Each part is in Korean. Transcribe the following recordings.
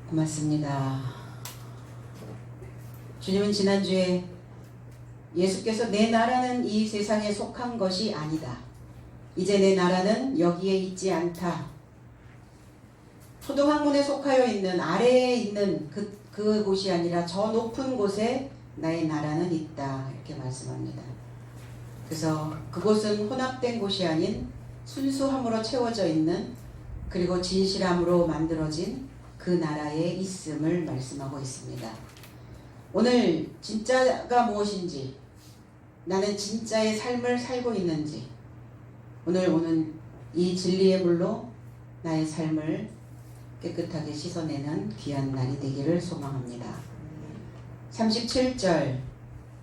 고맙습니다. 주님은 지난주에 예수께서 내 나라는 이 세상에 속한 것이 아니다. 이제 내 나라는 여기에 있지 않다. 초등학문에 속하여 있는 아래에 있는 그곳이 아니라 저 높은 곳에 나의 나라는 있다. 이렇게 말씀합니다. 그래서 그곳은 혼합된 곳이 아닌 순수함으로 채워져 있는 그리고 진실함으로 만들어진 그 나라에 있음을 말씀하고 있습니다. 오늘 진짜가 무엇인지, 나는 진짜의 삶을 살고 있는지, 오늘 오는 이 진리의 물로 나의 삶을 깨끗하게 씻어내는 귀한 날이 되기를 소망합니다. 37절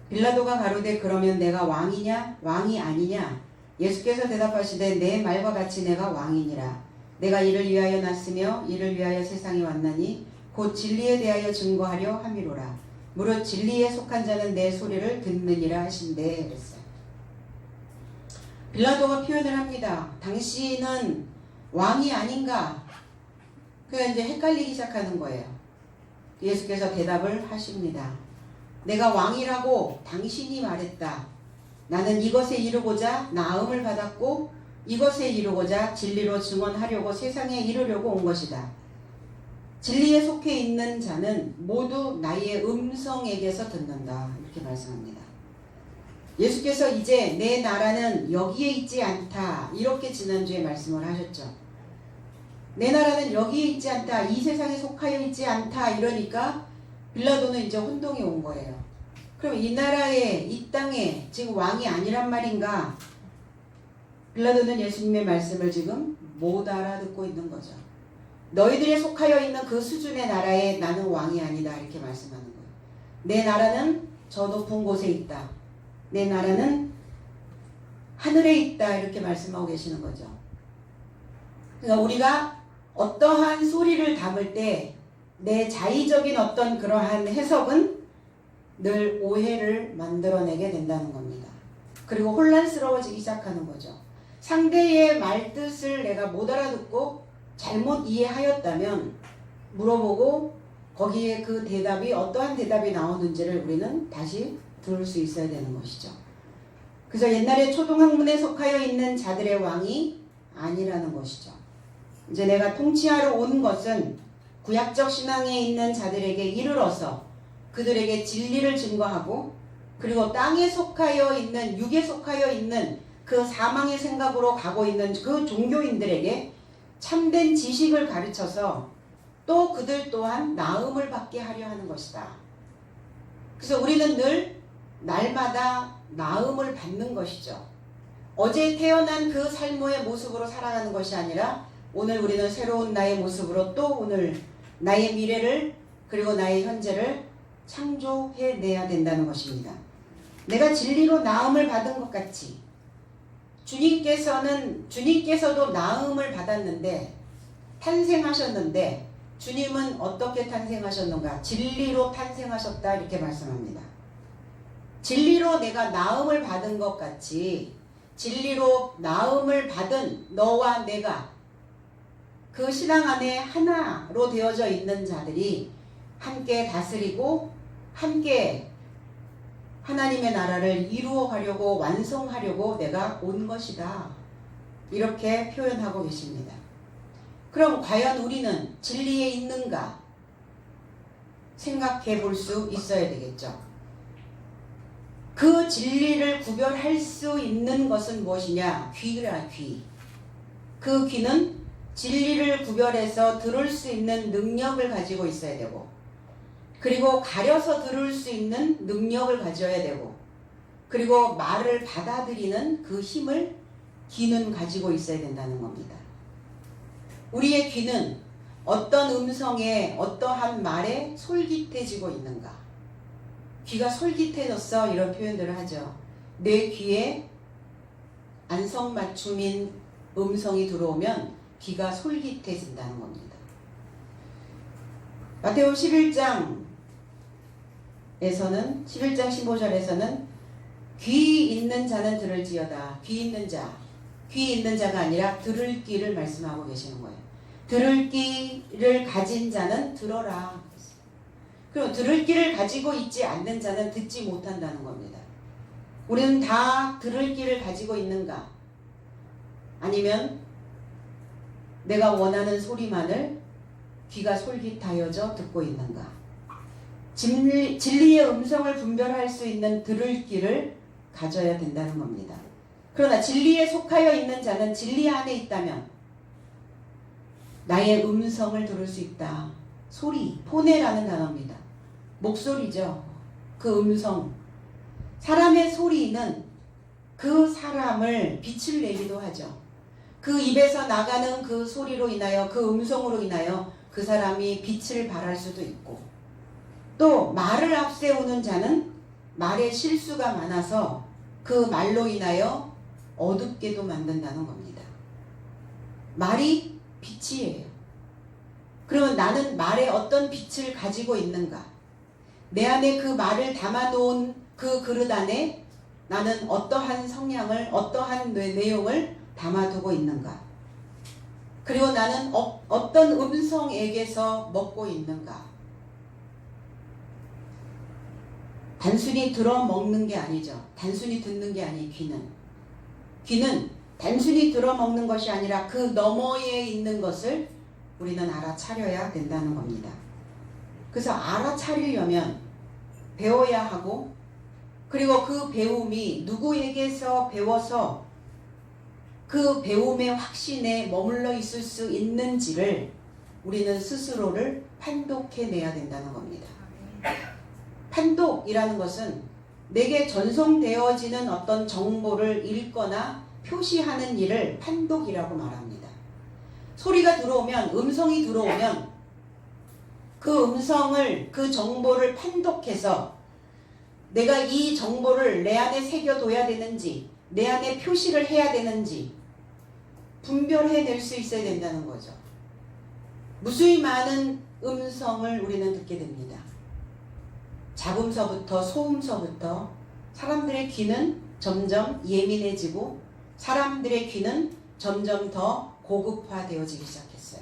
빌라도가 가로되 그러면 내가 왕이냐 왕이 아니냐? 예수께서 대답하시되 내 말과 같이 내가 왕이니라. 내가 이를 위하여 났으며 이를 위하여 세상에 왔나니 곧 진리에 대하여 증거하려 함이로라. 무릇 진리에 속한 자는 내 소리를 듣느니라 하신대 그랬어요. 빌라도가 표현을 합니다. 당신은 왕이 아닌가? 그래서 이제 헷갈리기 시작하는 거예요. 예수께서 대답을 하십니다. 내가 왕이라고 당신이 말했다. 나는 이것에 이르고자 나음을 받았고 이것에 이르고자 진리로 증언하려고 세상에 이르려고 온 것이다. 진리에 속해 있는 자는 모두 나의 음성에게서 듣는다. 이렇게 말씀합니다. 예수께서 이제 내 나라는 여기에 있지 않다. 이렇게 지난주에 말씀을 하셨죠. 내 나라는 여기에 있지 않다. 이 세상에 속하여 있지 않다. 이러니까 빌라도는 이제 혼동이 온 거예요. 그럼 이 나라에, 이 땅에 지금 왕이 아니란 말인가? 빌라도는 예수님의 말씀을 지금 못 알아듣고 있는 거죠. 너희들에 속하여 있는 그 수준의 나라에 나는 왕이 아니다. 이렇게 말씀하는 거예요. 내 나라는 저 높은 곳에 있다. 내 나라는 하늘에 있다. 이렇게 말씀하고 계시는 거죠. 그러니까 우리가 어떠한 소리를 담을 때 내 자의적인 어떤 그러한 해석은 늘 오해를 만들어내게 된다는 겁니다. 그리고 혼란스러워지기 시작하는 거죠. 상대의 말뜻을 내가 못 알아듣고 잘못 이해하였다면 물어보고 거기에 그 대답이 어떠한 대답이 나오는지를 우리는 다시 들을 수 있어야 되는 것이죠. 그래서 옛날에 초등학문에 속하여 있는 자들의 왕이 아니라는 것이죠. 이제 내가 통치하러 온 것은 구약적 신앙에 있는 자들에게 이르러서 그들에게 진리를 증거하고 그리고 땅에 속하여 있는 육에 속하여 있는 그 사망의 생각으로 가고 있는 그 종교인들에게 참된 지식을 가르쳐서 또 그들 또한 나음을 받게 하려 하는 것이다. 그래서 우리는 늘 날마다 나음을 받는 것이죠. 어제 태어난 그 삶의 모습으로 살아가는 것이 아니라 오늘 우리는 새로운 나의 모습으로 또 오늘 나의 미래를 그리고 나의 현재를 창조해내야 된다는 것입니다. 내가 진리로 나음을 받은 것 같이 주님께서도 나음을 받았는데 탄생하셨는데 주님은 어떻게 탄생하셨는가? 진리로 탄생하셨다 이렇게 말씀합니다. 진리로 내가 나음을 받은 것 같이 진리로 나음을 받은 너와 내가 그 신앙 안에 하나로 되어져 있는 자들이 함께 다스리고 함께 하나님의 나라를 이루어 가려고 완성하려고 내가 온 것이다. 이렇게 표현하고 계십니다. 그럼 과연 우리는 진리에 있는가? 생각해 볼 수 있어야 되겠죠. 그 진리를 구별할 수 있는 것은 무엇이냐? 귀라, 귀. 그 귀는 진리를 구별해서 들을 수 있는 능력을 가지고 있어야 되고 그리고 가려서 들을 수 있는 능력을 가져야 되고 그리고 말을 받아들이는 그 힘을 귀는 가지고 있어야 된다는 겁니다. 우리의 귀는 어떤 음성에 어떠한 말에 솔깃해지고 있는가? 귀가 솔깃해졌어 이런 표현들을 하죠. 내 귀에 안성맞춤인 음성이 들어오면 귀가 솔깃해진다는 겁니다. 마태복음 11장 15절에서는 귀 있는 자는 들을지어다. 귀 있는 자가 아니라 들을 귀를 말씀하고 계시는 거예요. 들을 귀를 가진 자는 들어라. 그럼 들을 귀를 가지고 있지 않는 자는 듣지 못한다는 겁니다. 우리는 다 들을 귀를 가지고 있는가? 아니면 내가 원하는 소리만을 귀가 솔깃하여져 듣고 있는가? 진리의 음성을 분별할 수 있는 들을 귀를 가져야 된다는 겁니다. 그러나 진리에 속하여 있는 자는 진리 안에 있다면 나의 음성을 들을 수 있다. 소리, 포네라는 단어입니다. 목소리죠. 그 음성. 사람의 소리는 그 사람을 빛을 내기도 하죠. 그 입에서 나가는 그 소리로 인하여, 그 음성으로 인하여 그 사람이 빛을 발할 수도 있고, 또 말을 앞세우는 자는 말에 실수가 많아서 그 말로 인하여 어둡게도 만든다는 겁니다. 말이 빛이에요. 그러면 나는 말에 어떤 빛을 가지고 있는가? 내 안에 그 말을 담아놓은 그 그릇 안에 나는 어떠한 성향을, 어떠한 내용을 담아두고 있는가? 그리고 나는 어떤 음성에게서 먹고 있는가? 단순히 들어먹는 게 아니죠. 단순히 듣는 게 아니, 귀는 단순히 들어먹는 것이 아니라 그 너머에 있는 것을 우리는 알아차려야 된다는 겁니다. 그래서 알아차리려면 배워야 하고, 그리고 그 배움이 누구에게서 배워서 그 배움의 확신에 머물러 있을 수 있는지를 우리는 스스로를 판독해내야 된다는 겁니다. 판독이라는 것은 내게 전송되어지는 어떤 정보를 읽거나 표시하는 일을 판독이라고 말합니다. 소리가 들어오면, 음성이 들어오면 그 음성을, 그 정보를 판독해서 내가 이 정보를 내 안에 새겨둬야 되는지, 내 안에 표시를 해야 되는지 분별해낼 수 있어야 된다는 거죠. 무수히 많은 음성을 우리는 듣게 됩니다. 잡음서부터 소음서부터 사람들의 귀는 점점 예민해지고 사람들의 귀는 점점 더 고급화되어지기 시작했어요.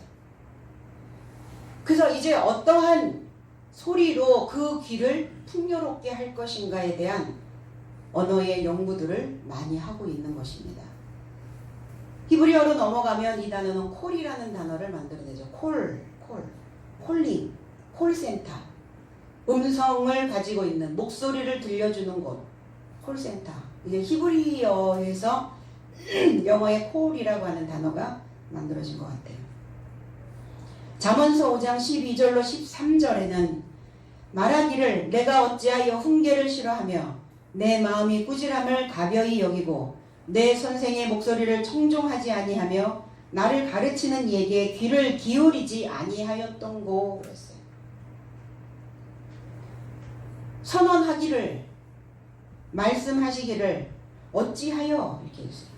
그래서 이제 어떠한 소리로 그 귀를 풍요롭게 할 것인가에 대한 언어의 연구들을 많이 하고 있는 것입니다. 히브리어로 넘어가면 이 단어는 콜이라는 단어를 만들어내죠. 콜링, 콜센터. 음성을 가지고 있는, 목소리를 들려주는 곳, 콜센터. 이게 히브리어에서 영어의 콜이라고 하는 단어가 만들어진 것 같아요. 잠언서 5장 12절로 13절에는 말하기를 내가 어찌하여 훈계를 싫어하며 내 마음이 꾸지람을 가벼이 여기고 내 선생의 목소리를 청종하지 아니하며 나를 가르치는 이에게 귀를 기울이지 아니하였던고 그랬어요. 선언하기를, 말씀하시기를 어찌하여 이렇게 했어요.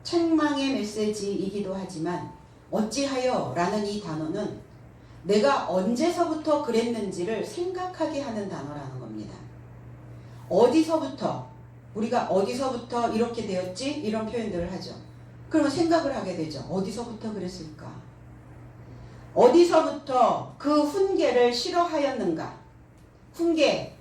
책망의 메시지이기도 하지만 어찌하여 라는 이 단어는 내가 언제서부터 그랬는지를 생각하게 하는 단어라는 겁니다. 어디서부터, 우리가 어디서부터 이렇게 되었지? 이런 표현들을 하죠. 그러면 생각을 하게 되죠. 어디서부터 그랬을까? 어디서부터 그 훈계를 싫어하였는가? 훈계,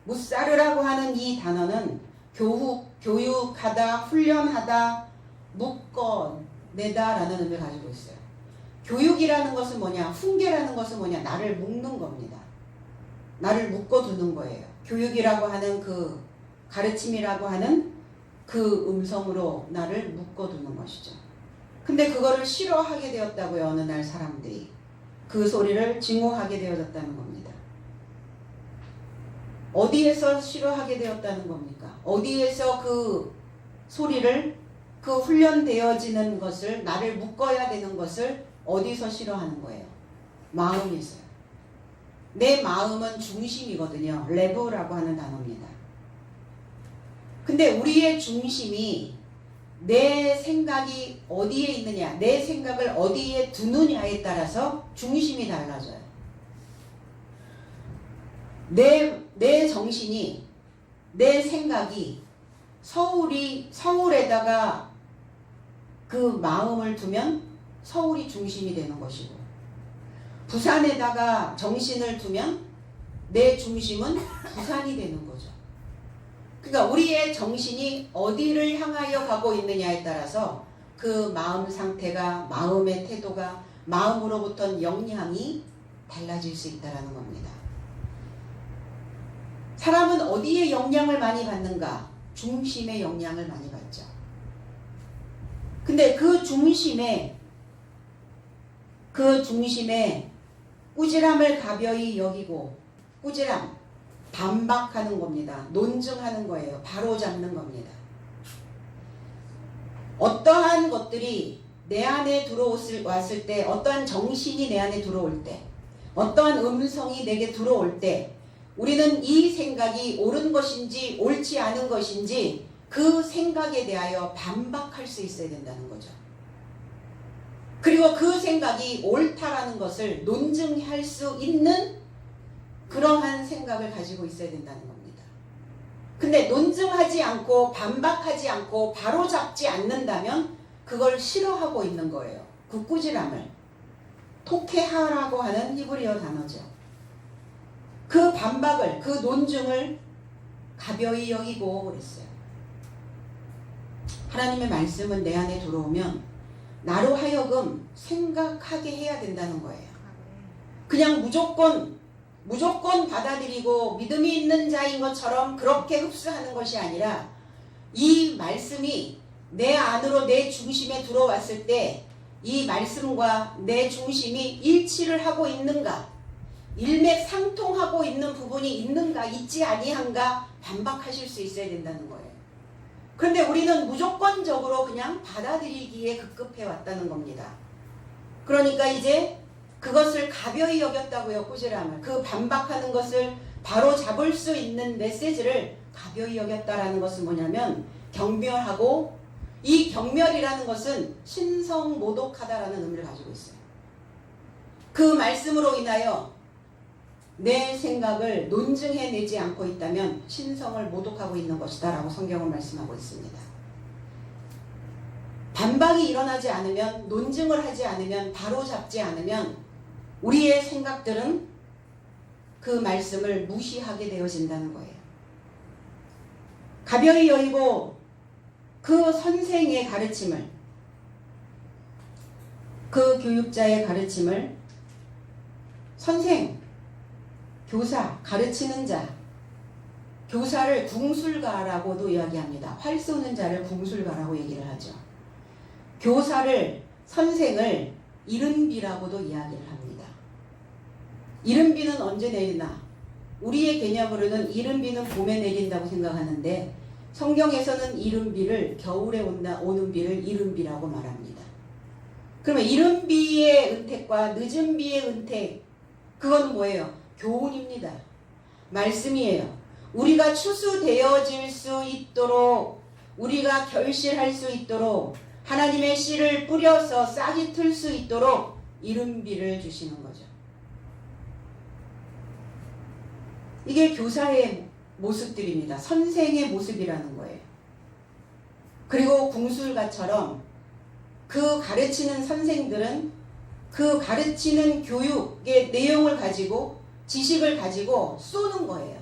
무사르라고 하는 이 단어는 교육하다, 훈련하다, 묶어내다 라는 의미를 가지고 있어요. 교육이라는 것은 뭐냐? 훈계라는 것은 뭐냐? 나를 묶는 겁니다. 나를 묶어두는 거예요. 교육이라고 하는 그 가르침이라고 하는 그 음성으로 나를 묶어두는 것이죠. 근데 그거를 싫어하게 되었다고요. 어느 날 사람들이 그 소리를 증오하게 되어졌다는 겁니다. 어디에서 싫어하게 되었다는 겁니까? 어디에서 그 소리를, 그 훈련되어지는 것을, 나를 묶어야 되는 것을 어디서 싫어하는 거예요? 마음에서요. 내 마음은 중심이거든요. 레브라고 하는 단어입니다. 근데 우리의 중심이 내 생각이 어디에 있느냐, 내 생각을 어디에 두느냐에 따라서 중심이 달라져요. 내 정신이, 내 생각이 서울에다가 그 마음을 두면 서울이 중심이 되는 것이고, 부산에다가 정신을 두면 내 중심은 부산이 되는 거죠. 그러니까 우리의 정신이 어디를 향하여 가고 있느냐에 따라서 그 마음 상태가, 마음의 태도가, 마음으로부터 영향이 달라질 수 있다는 겁니다. 사람은 어디에 영향을 많이 받는가? 중심의 영향을 많이 받죠. 근데 그 중심에 꾸지람을 가벼이 여기고, 꾸지람, 반박하는 겁니다. 논증하는 거예요. 바로잡는 겁니다. 어떠한 것들이 내 안에 들어왔을 때, 어떠한 정신이 내 안에 들어올 때, 어떠한 음성이 내게 들어올 때, 우리는 이 생각이 옳은 것인지 옳지 않은 것인지 그 생각에 대하여 반박할 수 있어야 된다는 거죠. 그리고 그 생각이 옳다라는 것을 논증할 수 있는 그러한 생각을 가지고 있어야 된다는 겁니다. 근데 논증하지 않고 반박하지 않고 바로잡지 않는다면 그걸 싫어하고 있는 거예요. 그 꾸지람을. 토케하라고 하는 히브리어 단어죠. 그 반박을, 그 논증을 가벼이 여기고 그랬어요. 하나님의 말씀은 내 안에 들어오면 나로 하여금 생각하게 해야 된다는 거예요. 그냥 무조건 받아들이고 믿음이 있는 자인 것처럼 그렇게 흡수하는 것이 아니라, 이 말씀이 내 안으로, 내 중심에 들어왔을 때 이 말씀과 내 중심이 일치를 하고 있는가, 일맥상통하고 있는 부분이 있는가, 있지 아니한가 반박하실 수 있어야 된다는 거예요. 그런데 우리는 무조건적으로 그냥 받아들이기에 급급해 왔다는 겁니다. 그러니까 이제 그것을 가벼이 여겼다고요. 꾸지람을. 그 반박하는 것을 바로 잡을 수 있는 메시지를 가벼이 여겼다라는 것은 뭐냐면 경멸하고, 이 경멸이라는 것은 신성모독하다라는 의미를 가지고 있어요. 그 말씀으로 인하여 내 생각을 논증해내지 않고 있다면 신성을 모독하고 있는 것이다 라고 성경은 말씀하고 있습니다. 반박이 일어나지 않으면, 논증을 하지 않으면, 바로잡지 않으면 우리의 생각들은 그 말씀을 무시하게 되어진다는 거예요. 가벼이 여기고 그 선생의 가르침을, 그 교육자의 가르침을, 선생, 교사, 가르치는 자, 교사를 궁술가라고도 이야기합니다. 활 쏘는 자를 궁술가라고 얘기를 하죠. 교사를, 선생을 이른비라고도 이야기를 합니다. 이른비는 언제 내리나? 우리의 개념으로는 이른비는 봄에 내린다고 생각하는데, 성경에서는 이른비를, 겨울에 오는 비를 이른비라고 말합니다. 그러면 이른비의 은택과 늦은 비의 은택, 그건 뭐예요? 교훈입니다. 말씀이에요. 우리가 추수되어질 수 있도록, 우리가 결실할 수 있도록, 하나님의 씨를 뿌려서 싹이 틀 수 있도록 이른 비를 주시는 거죠. 이게 교사의 모습들입니다. 선생의 모습이라는 거예요. 그리고 궁술가처럼 그 가르치는 선생들은 그 가르치는 교육의 내용을 가지고, 지식을 가지고 쏘는 거예요.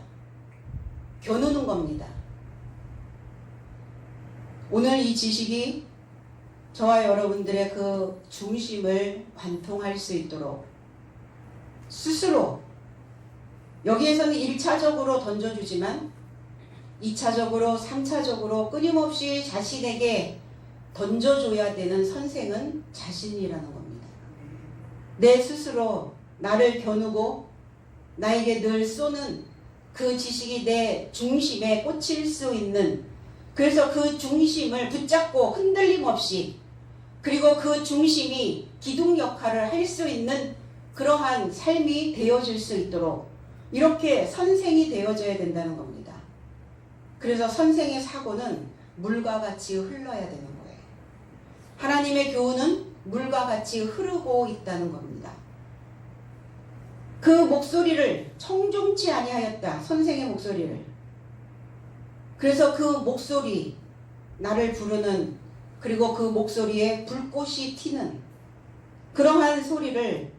겨누는 겁니다. 오늘 이 지식이 저와 여러분들의 그 중심을 관통할 수 있도록 스스로, 여기에서는 1차적으로 던져주지만 2차적으로, 3차적으로 끊임없이 자신에게 던져줘야 되는 선생은 자신이라는 겁니다. 내 스스로 나를 겨누고 나에게 늘 쏘는 그 지식이 내 중심에 꽂힐 수 있는, 그래서 그 중심을 붙잡고 흔들림 없이, 그리고 그 중심이 기둥 역할을 할 수 있는 그러한 삶이 되어질 수 있도록 이렇게 선생이 되어져야 된다는 겁니다. 그래서 선생의 사고는 물과 같이 흘러야 되는 거예요. 하나님의 교훈은 물과 같이 흐르고 있다는 겁니다. 그 목소리를 청중치 아니하였다. 선생의 목소리를. 그래서 그 목소리, 나를 부르는, 그리고 그 목소리에 불꽃이 튀는 그러한 소리를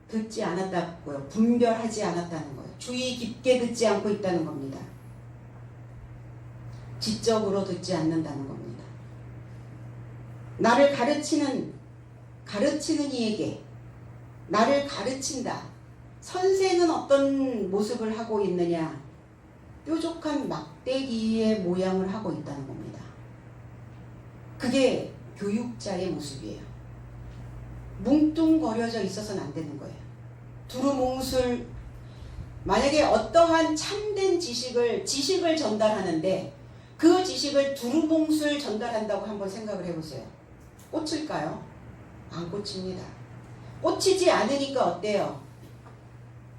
듣지 않았다고요. 분별하지 않았다는 거예요. 주의 깊게 듣지 않고 있다는 겁니다. 지적으로 듣지 않는다는 겁니다. 나를 가르치는 이에게 나를 가르친다. 선생은 어떤 모습을 하고 있느냐? 뾰족한 막대기의 모양을 하고 있다는 겁니다. 그게 교육자의 모습이에요. 뭉뚱거려져 있어서는 안 되는 거예요. 두루뭉술, 만약에 어떠한 참된 지식을 전달하는데 그 지식을 두루뭉술 전달한다고 한번 생각을 해보세요. 꽂힐까요? 안 꽂힙니다. 꽂히지 않으니까 어때요?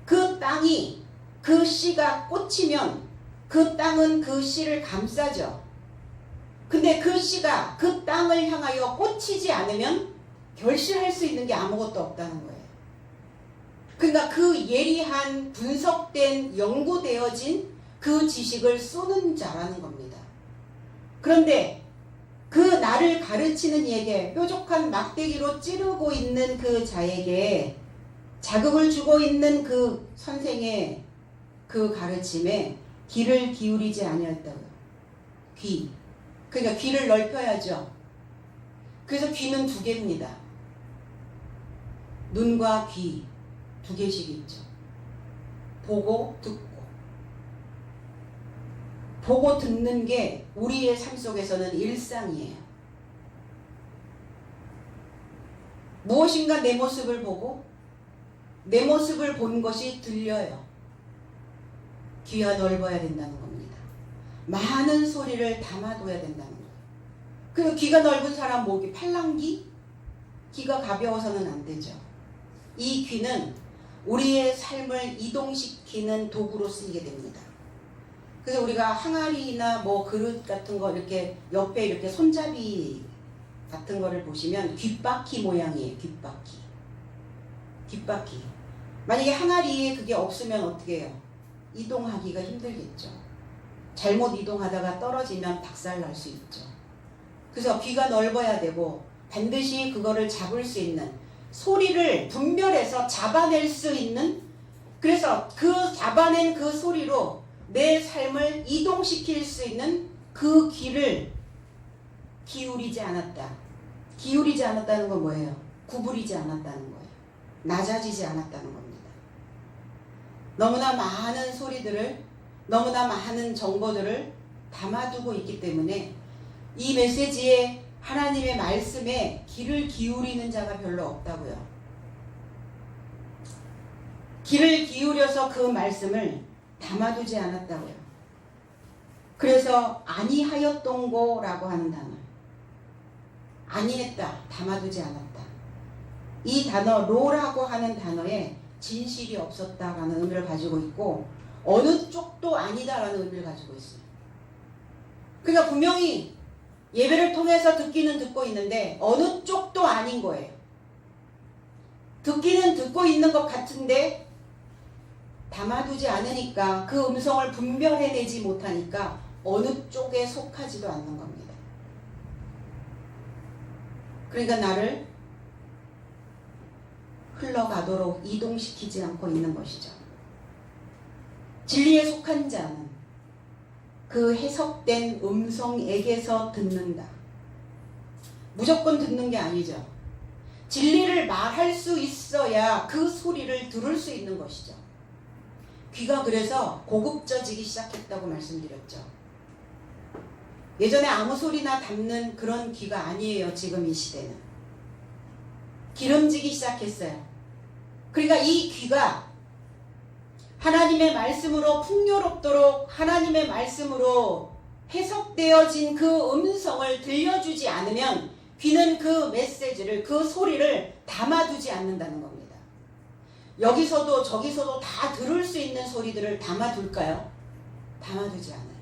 그 땅이, 그 씨가 꽂히면 그 땅은 그 씨를 감싸죠. 근데 그 씨가 그 땅을 향하여 꽂히지 않으면 결실할 수 있는 게 아무것도 없다는 거예요. 그러니까 그 예리한 분석된 연구되어진 그 지식을 쏘는 자라는 겁니다. 그런데 그 나를 가르치는 이에게 뾰족한 막대기로 찌르고 있는 그 자에게 자극을 주고 있는 그 선생의 그 가르침에 귀를 기울이지 아니었다고요. 귀. 그러니까 귀를 넓혀야죠. 그래서 귀는 2개입니다. 눈과 귀 2개씩 있죠. 보고 듣고. 보고 듣는 게 우리의 삶 속에서는 일상이에요. 무엇인가 내 모습을 보고 내 모습을 본 것이 들려요. 귀가 넓어야 된다는 겁니다. 많은 소리를 담아둬야 된다는 거예요. 그리고 귀가 넓은 사람 목이 팔랑귀? 귀가 가벼워서는 안 되죠. 이 귀는 우리의 삶을 이동시키는 도구로 쓰이게 됩니다. 그래서 우리가 항아리나 뭐 그릇 같은 거 이렇게 옆에 이렇게 손잡이 같은 거를 보시면 귓바퀴 모양이에요. 귓바퀴. 만약에 항아리에 그게 없으면 어떻게 해요? 이동하기가 힘들겠죠. 잘못 이동하다가 떨어지면 박살날 수 있죠. 그래서 귀가 넓어야 되고 반드시 그거를 잡을 수 있는, 소리를 분별해서 잡아낼 수 있는, 그래서 그 잡아낸 그 소리로 내 삶을 이동시킬 수 있는 그 귀를 기울이지 않았다. 기울이지 않았다는 건 뭐예요? 구부리지 않았다는 거예요. 낮아지지 않았다는 겁니다. 너무나 많은 소리들을, 너무나 많은 정보들을 담아두고 있기 때문에 이 메시지에, 하나님의 말씀에 귀를 기울이는 자가 별로 없다고요. 귀를 기울여서 그 말씀을 담아두지 않았다고요. 그래서 아니하였던고라고 하는 단어, 아니했다, 담아두지 않았다. 이 단어 로라고 하는 단어에 진실이 없었다라는 의미를 가지고 있고 어느 쪽도 아니다라는 의미를 가지고 있어요. 그러니까 분명히 예배를 통해서 듣기는 듣고 있는데 어느 쪽도 아닌 거예요. 듣기는 듣고 있는 것 같은데 담아두지 않으니까, 그 음성을 분별해내지 못하니까 어느 쪽에 속하지도 않는 겁니다. 그러니까 나를 흘러가도록 이동시키지 않고 있는 것이죠. 진리에 속한 자는 그 해석된 음성에게서 듣는다. 무조건 듣는 게 아니죠. 진리를 말할 수 있어야 그 소리를 들을 수 있는 것이죠. 귀가 그래서 고급져지기 시작했다고 말씀드렸죠. 예전에 아무 소리나 담는 그런 귀가 아니에요. 지금 이 시대는 기름지기 시작했어요. 그러니까 이 귀가 하나님의 말씀으로 풍요롭도록, 하나님의 말씀으로 해석되어진 그 음성을 들려주지 않으면 귀는 그 메시지를, 그 소리를 담아두지 않는다는 겁니다. 여기서도 저기서도 다 들을 수 있는 소리들을 담아둘까요? 담아두지 않아요.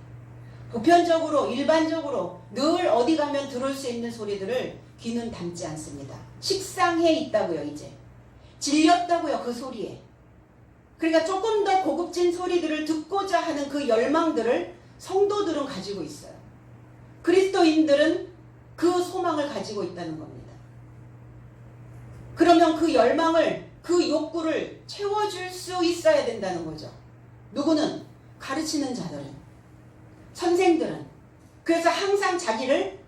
보편적으로, 일반적으로 늘 어디 가면 들을 수 있는 소리들을 귀는 담지 않습니다. 식상해 있다고요. 이제 질렸다고요. 그 소리에. 그러니까 조금 더 고급진 소리들을 듣고자 하는 그 열망들을 성도들은 가지고 있어요. 그리스도인들은 그 소망을 가지고 있다는 겁니다. 그러면 그 열망을, 그 욕구를 채워줄 수 있어야 된다는 거죠. 누구는? 가르치는 자들은, 선생들은. 그래서 항상 자기를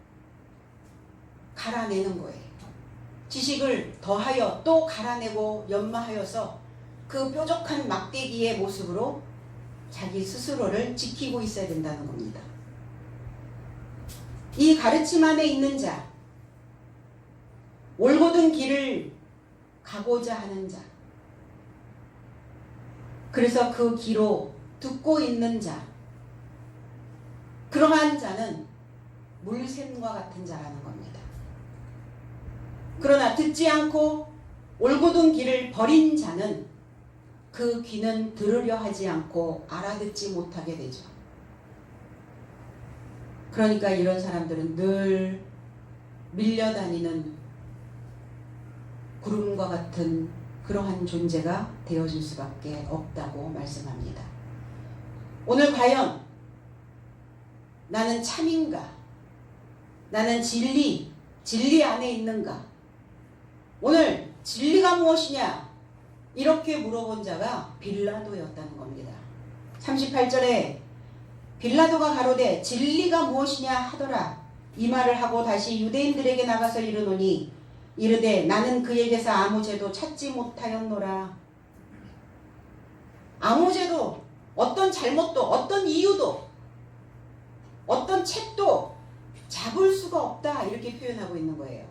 갈아내는 거예요. 지식을 더하여 또 갈아내고 연마하여서 그 뾰족한 막대기의 모습으로 자기 스스로를 지키고 있어야 된다는 겁니다. 이 가르침 안에 있는 자, 올곧은 길을 가고자 하는 자, 그래서 그 귀로 듣고 있는 자, 그러한 자는 물샘과 같은 자라는 겁니다. 그러나 듣지 않고 올곧은 길을 버린 자는 그 귀는 들으려 하지 않고 알아듣지 못하게 되죠. 그러니까 이런 사람들은 늘 밀려다니는 구름과 같은 그러한 존재가 되어질 수밖에 없다고 말씀합니다. 오늘 과연 나는 참인가? 나는 진리 안에 있는가? 오늘 진리가 무엇이냐? 이렇게 물어본 자가 빌라도였다는 겁니다. 38절에 빌라도가 가로되 진리가 무엇이냐 하더라. 이 말을 하고 다시 유대인들에게 나가서 이르노니 이르되 나는 그에게서 아무 죄도 찾지 못하였노라. 아무 죄도, 어떤 잘못도, 어떤 이유도, 어떤 책도 잡을 수가 없다, 이렇게 표현하고 있는 거예요.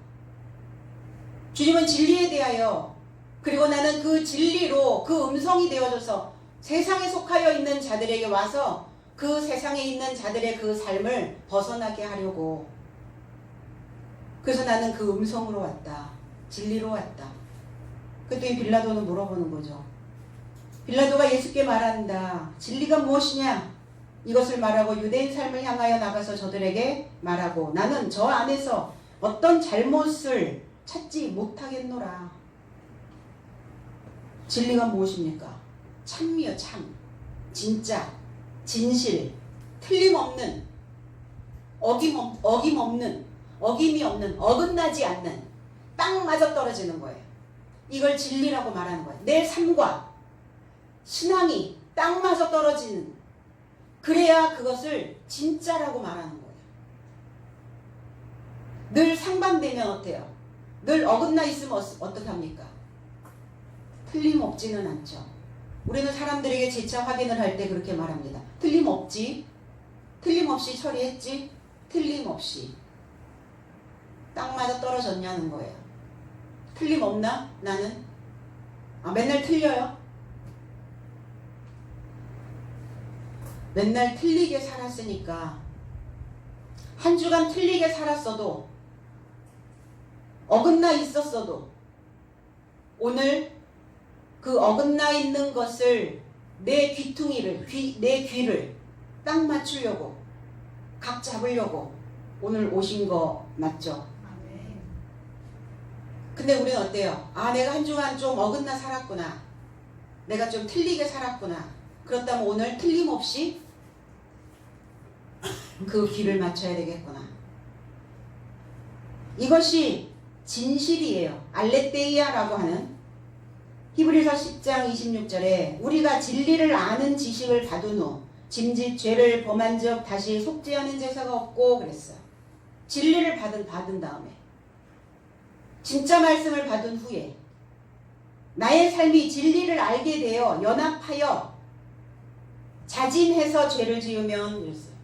주님은 진리에 대하여, 그리고 나는 그 진리로 그 음성이 되어져서 세상에 속하여 있는 자들에게 와서 그 세상에 있는 자들의 그 삶을 벗어나게 하려고, 그래서 나는 그 음성으로 왔다, 진리로 왔다. 그랬더니 빌라도는 물어보는 거죠. 빌라도가 예수께 말한다. 진리가 무엇이냐? 이것을 말하고 유대인 삶을 향하여 나가서 저들에게 말하고 나는 저 안에서 어떤 잘못을 찾지 못하겠노라. 진리가 무엇입니까? 참이요, 참. 진짜, 진실, 틀림없는, 어김없는, 어김이 없는, 어긋나지 않는, 딱 맞아 떨어지는 거예요. 이걸 진리라고 말하는 거예요. 내 삶과 신앙이 딱 맞아 떨어지는, 그래야 그것을 진짜라고 말하는 거예요. 늘 상반되면 어때요? 늘 어긋나 있으면 어떡합니까? 틀림없지는 않죠. 우리는 사람들에게 재차 확인을 할 때 그렇게 말합니다. 틀림없지? 틀림없이 처리했지? 틀림없이. 딱 맞아 떨어졌냐는 거예요. 틀림없나? 나는? 맨날 틀려요? 맨날 틀리게 살았으니까 한 주간 틀리게 살았어도 어긋나 있었어도 오늘 그 어긋나 있는 것을 내 귀퉁이를 내 귀를 딱 맞추려고 각 잡으려고 오늘 오신 거 맞죠? 근데 우리는 어때요? 내가 한 주간 좀 어긋나 살았구나. 내가 좀 틀리게 살았구나. 그렇다면 오늘 틀림없이 그 귀를 맞춰야 되겠구나. 이것이 진실이에요. 알레테이아라고 하는 히브리서 10장 26절에 우리가 진리를 아는 지식을 받은 후 짐짓 죄를 범한 적 다시 속죄하는 제사가 없고 그랬어요. 진리를 받은 다음에 진짜 말씀을 받은 후에 나의 삶이 진리를 알게 되어 연합하여 자진해서 죄를 지으면 이랬어요.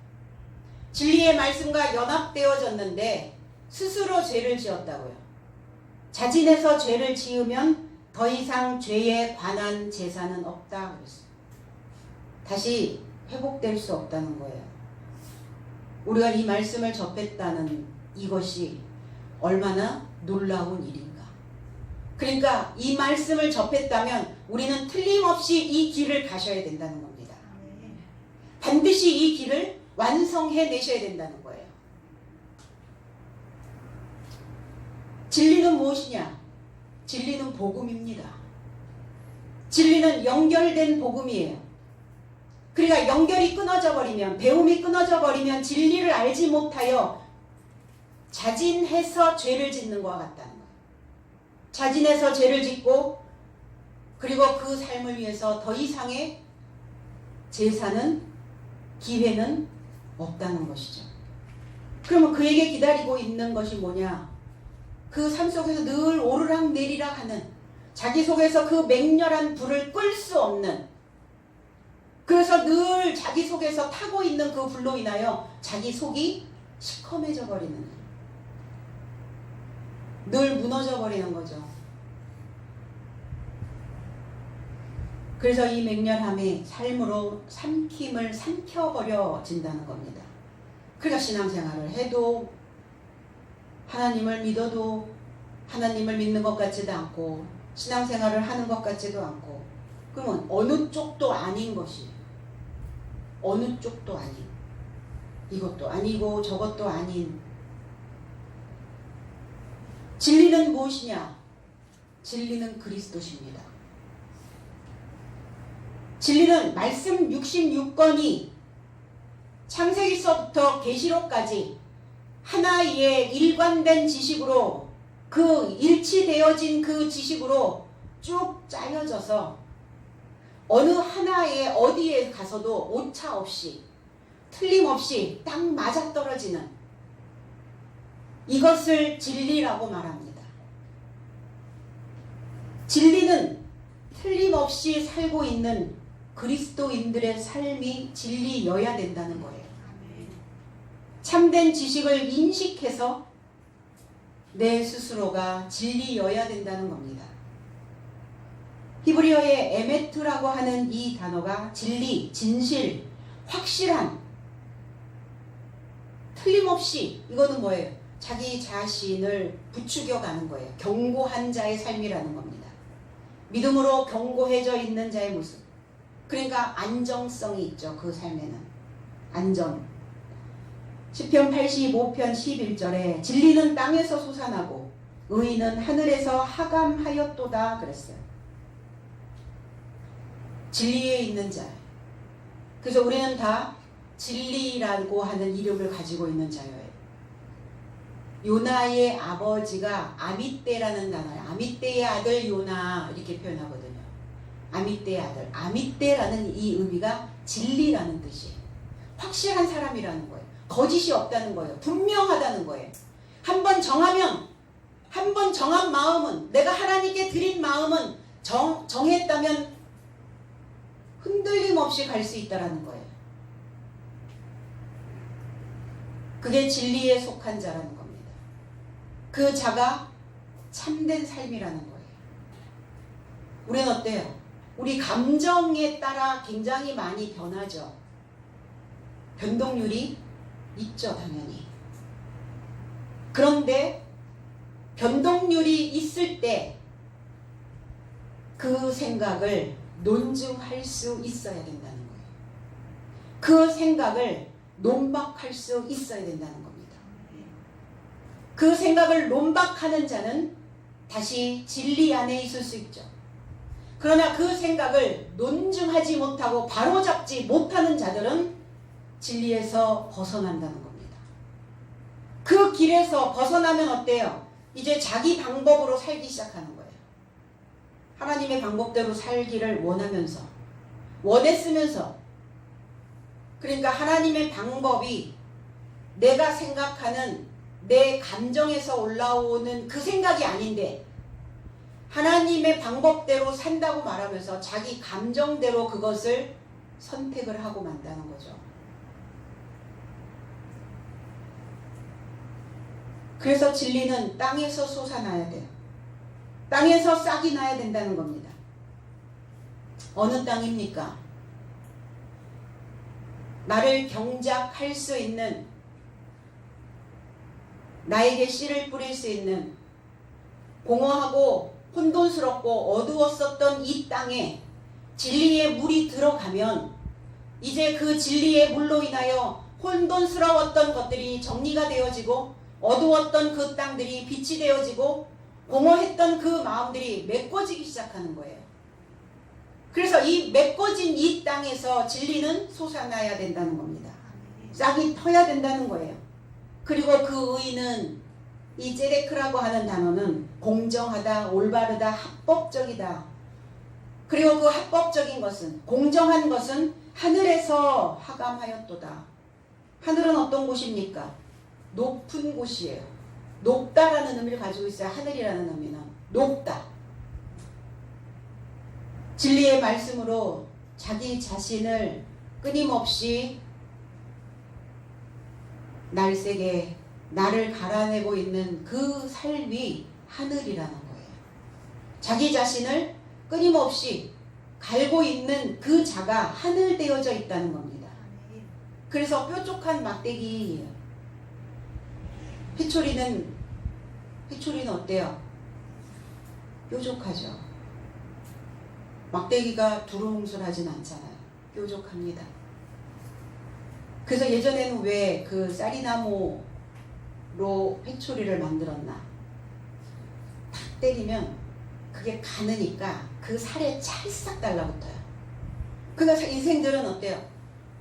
진리의 말씀과 연합되어졌는데 스스로 죄를 지었다고요. 자진해서 죄를 지으면 더 이상 죄에 관한 제사는 없다 그랬어요. 다시 회복될 수 없다는 거예요. 우리가 이 말씀을 접했다는 이것이 얼마나 놀라운 일인가. 그러니까 이 말씀을 접했다면 우리는 틀림없이 이 길을 가셔야 된다는 겁니다. 반드시 이 길을 완성해 내셔야 된다는 거예요. 진리는 무엇이냐? 진리는 복음입니다. 진리는 연결된 복음이에요. 그러니까 연결이 끊어져 버리면, 배움이 끊어져 버리면 진리를 알지 못하여 자진해서 죄를 짓는 것과 같다는 거예요. 자진해서 죄를 짓고 그리고 그 삶을 위해서 더 이상의 제사는 기회는 없다는 것이죠. 그러면 그에게 기다리고 있는 것이 뭐냐? 그 삶 속에서 늘 오르락 내리락 하는 자기 속에서 그 맹렬한 불을 끌 수 없는, 그래서 늘 자기 속에서 타고 있는 그 불로 인하여 자기 속이 시커매져 버리는, 늘 무너져 버리는 거죠. 그래서 이 맹렬함이 삶으로 삼켜버려진다는 겁니다. 그러니까 신앙생활을 해도 하나님을 믿어도 하나님을 믿는 것 같지도 않고 신앙생활을 하는 것 같지도 않고, 그러면 어느 쪽도 아닌 것이, 어느 쪽도 아닌, 이것도 아니고 저것도 아닌, 진리는 무엇이냐? 진리는 그리스도십니다. 진리는 말씀 66권이 창세기서부터 계시록까지 하나의 일관된 지식으로, 그 일치되어진 그 지식으로 쭉 짜여져서 어느 하나의 어디에 가서도 오차 없이 틀림없이 딱 맞아떨어지는, 이것을 진리라고 말합니다. 진리는 틀림없이 살고 있는 그리스도인들의 삶이 진리여야 된다는 거예요. 참된 지식을 인식해서 내 스스로가 진리여야 된다는 겁니다. 히브리어의 에메트라고 하는 이 단어가 진리, 진실, 확실한, 틀림없이, 이거는 뭐예요? 자기 자신을 부추겨가는 거예요. 견고한 자의 삶이라는 겁니다. 믿음으로 견고해져 있는 자의 모습. 그러니까 안정성이 있죠. 그 삶에는 안정. 시편 85편 11절에 진리는 땅에서 솟아나고 의인은 하늘에서 하감하였도다 그랬어요. 진리에 있는 자. 그래서 우리는 다 진리라고 하는 이름을 가지고 있는 자예요. 요나의 아버지가 아미떼라는 단어예요. 아미떼의 아들 요나, 이렇게 표현하거든요. 아미떼의 아들. 아미떼라는 이 의미가 진리라는 뜻이에요. 확실한 사람이라는 거예요. 거짓이 없다는 거예요. 분명하다는 거예요. 한번 정하면, 한번 정한 마음은, 내가 하나님께 드린 마음은 정했다면 흔들림 없이 갈 수 있다는 거예요. 그게 진리에 속한 자라는 겁니다. 그 자가 참된 삶이라는 거예요. 우리는 어때요? 우리 감정에 따라 굉장히 많이 변하죠. 변동률이 있죠, 당연히. 그런데 변동률이 있을 때 그 생각을 논증할 수 있어야 된다는 거예요. 그 생각을 논박할 수 있어야 된다는 겁니다. 그 생각을 논박하는 자는 다시 진리 안에 있을 수 있죠. 그러나 그 생각을 논증하지 못하고 바로잡지 못하는 자들은 진리에서 벗어난다는 겁니다. 그 길에서 벗어나면 어때요? 이제 자기 방법으로 살기 시작하는 거예요. 하나님의 방법대로 살기를 원하면서, 원했으면서. 그러니까 하나님의 방법이 내가 생각하는 내 감정에서 올라오는 그 생각이 아닌데 하나님의 방법대로 산다고 말하면서 자기 감정대로 그것을 선택을 하고 만다는 거죠. 그래서 진리는 땅에서 솟아나야 돼요. 땅에서 싹이 나야 된다는 겁니다. 어느 땅입니까? 나를 경작할 수 있는, 나에게 씨를 뿌릴 수 있는, 공허하고 혼돈스럽고 어두웠었던 이 땅에 진리의 물이 들어가면 이제 그 진리의 물로 인하여 혼돈스러웠던 것들이 정리가 되어지고 어두웠던 그 땅들이 빛이 되어지고 공허했던 그 마음들이 메꿔지기 시작하는 거예요. 그래서 이 메꿔진 이 땅에서 진리는 솟아나야 된다는 겁니다. 싹이 터야 된다는 거예요. 그리고 그 의인은 이 ጼ데크라고 하는 단어는 공정하다, 올바르다, 합법적이다. 그리고 그 합법적인 것은, 공정한 것은 하늘에서 하감하였도다. 하늘은 어떤 곳입니까? 높은 곳이에요. 높다라는 의미를 가지고 있어요. 하늘이라는 의미는 높다. 진리의 말씀으로 자기 자신을 끊임없이 날쌔게 나를 갈아내고 있는 그 삶이 하늘이라는 거예요. 자기 자신을 끊임없이 갈고 있는 그 자가 하늘 되어져 있다는 겁니다. 그래서 뾰족한 막대기예요. 회초리는 어때요? 뾰족하죠. 막대기가 두루뭉술하진 않잖아요. 뾰족합니다. 그래서 예전에는 왜 그 쌀이나무로 회초리를 만들었나? 탁 때리면 그게 가느니까 그 살에 찰싹 달라붙어요. 그러니까 인생들은 어때요?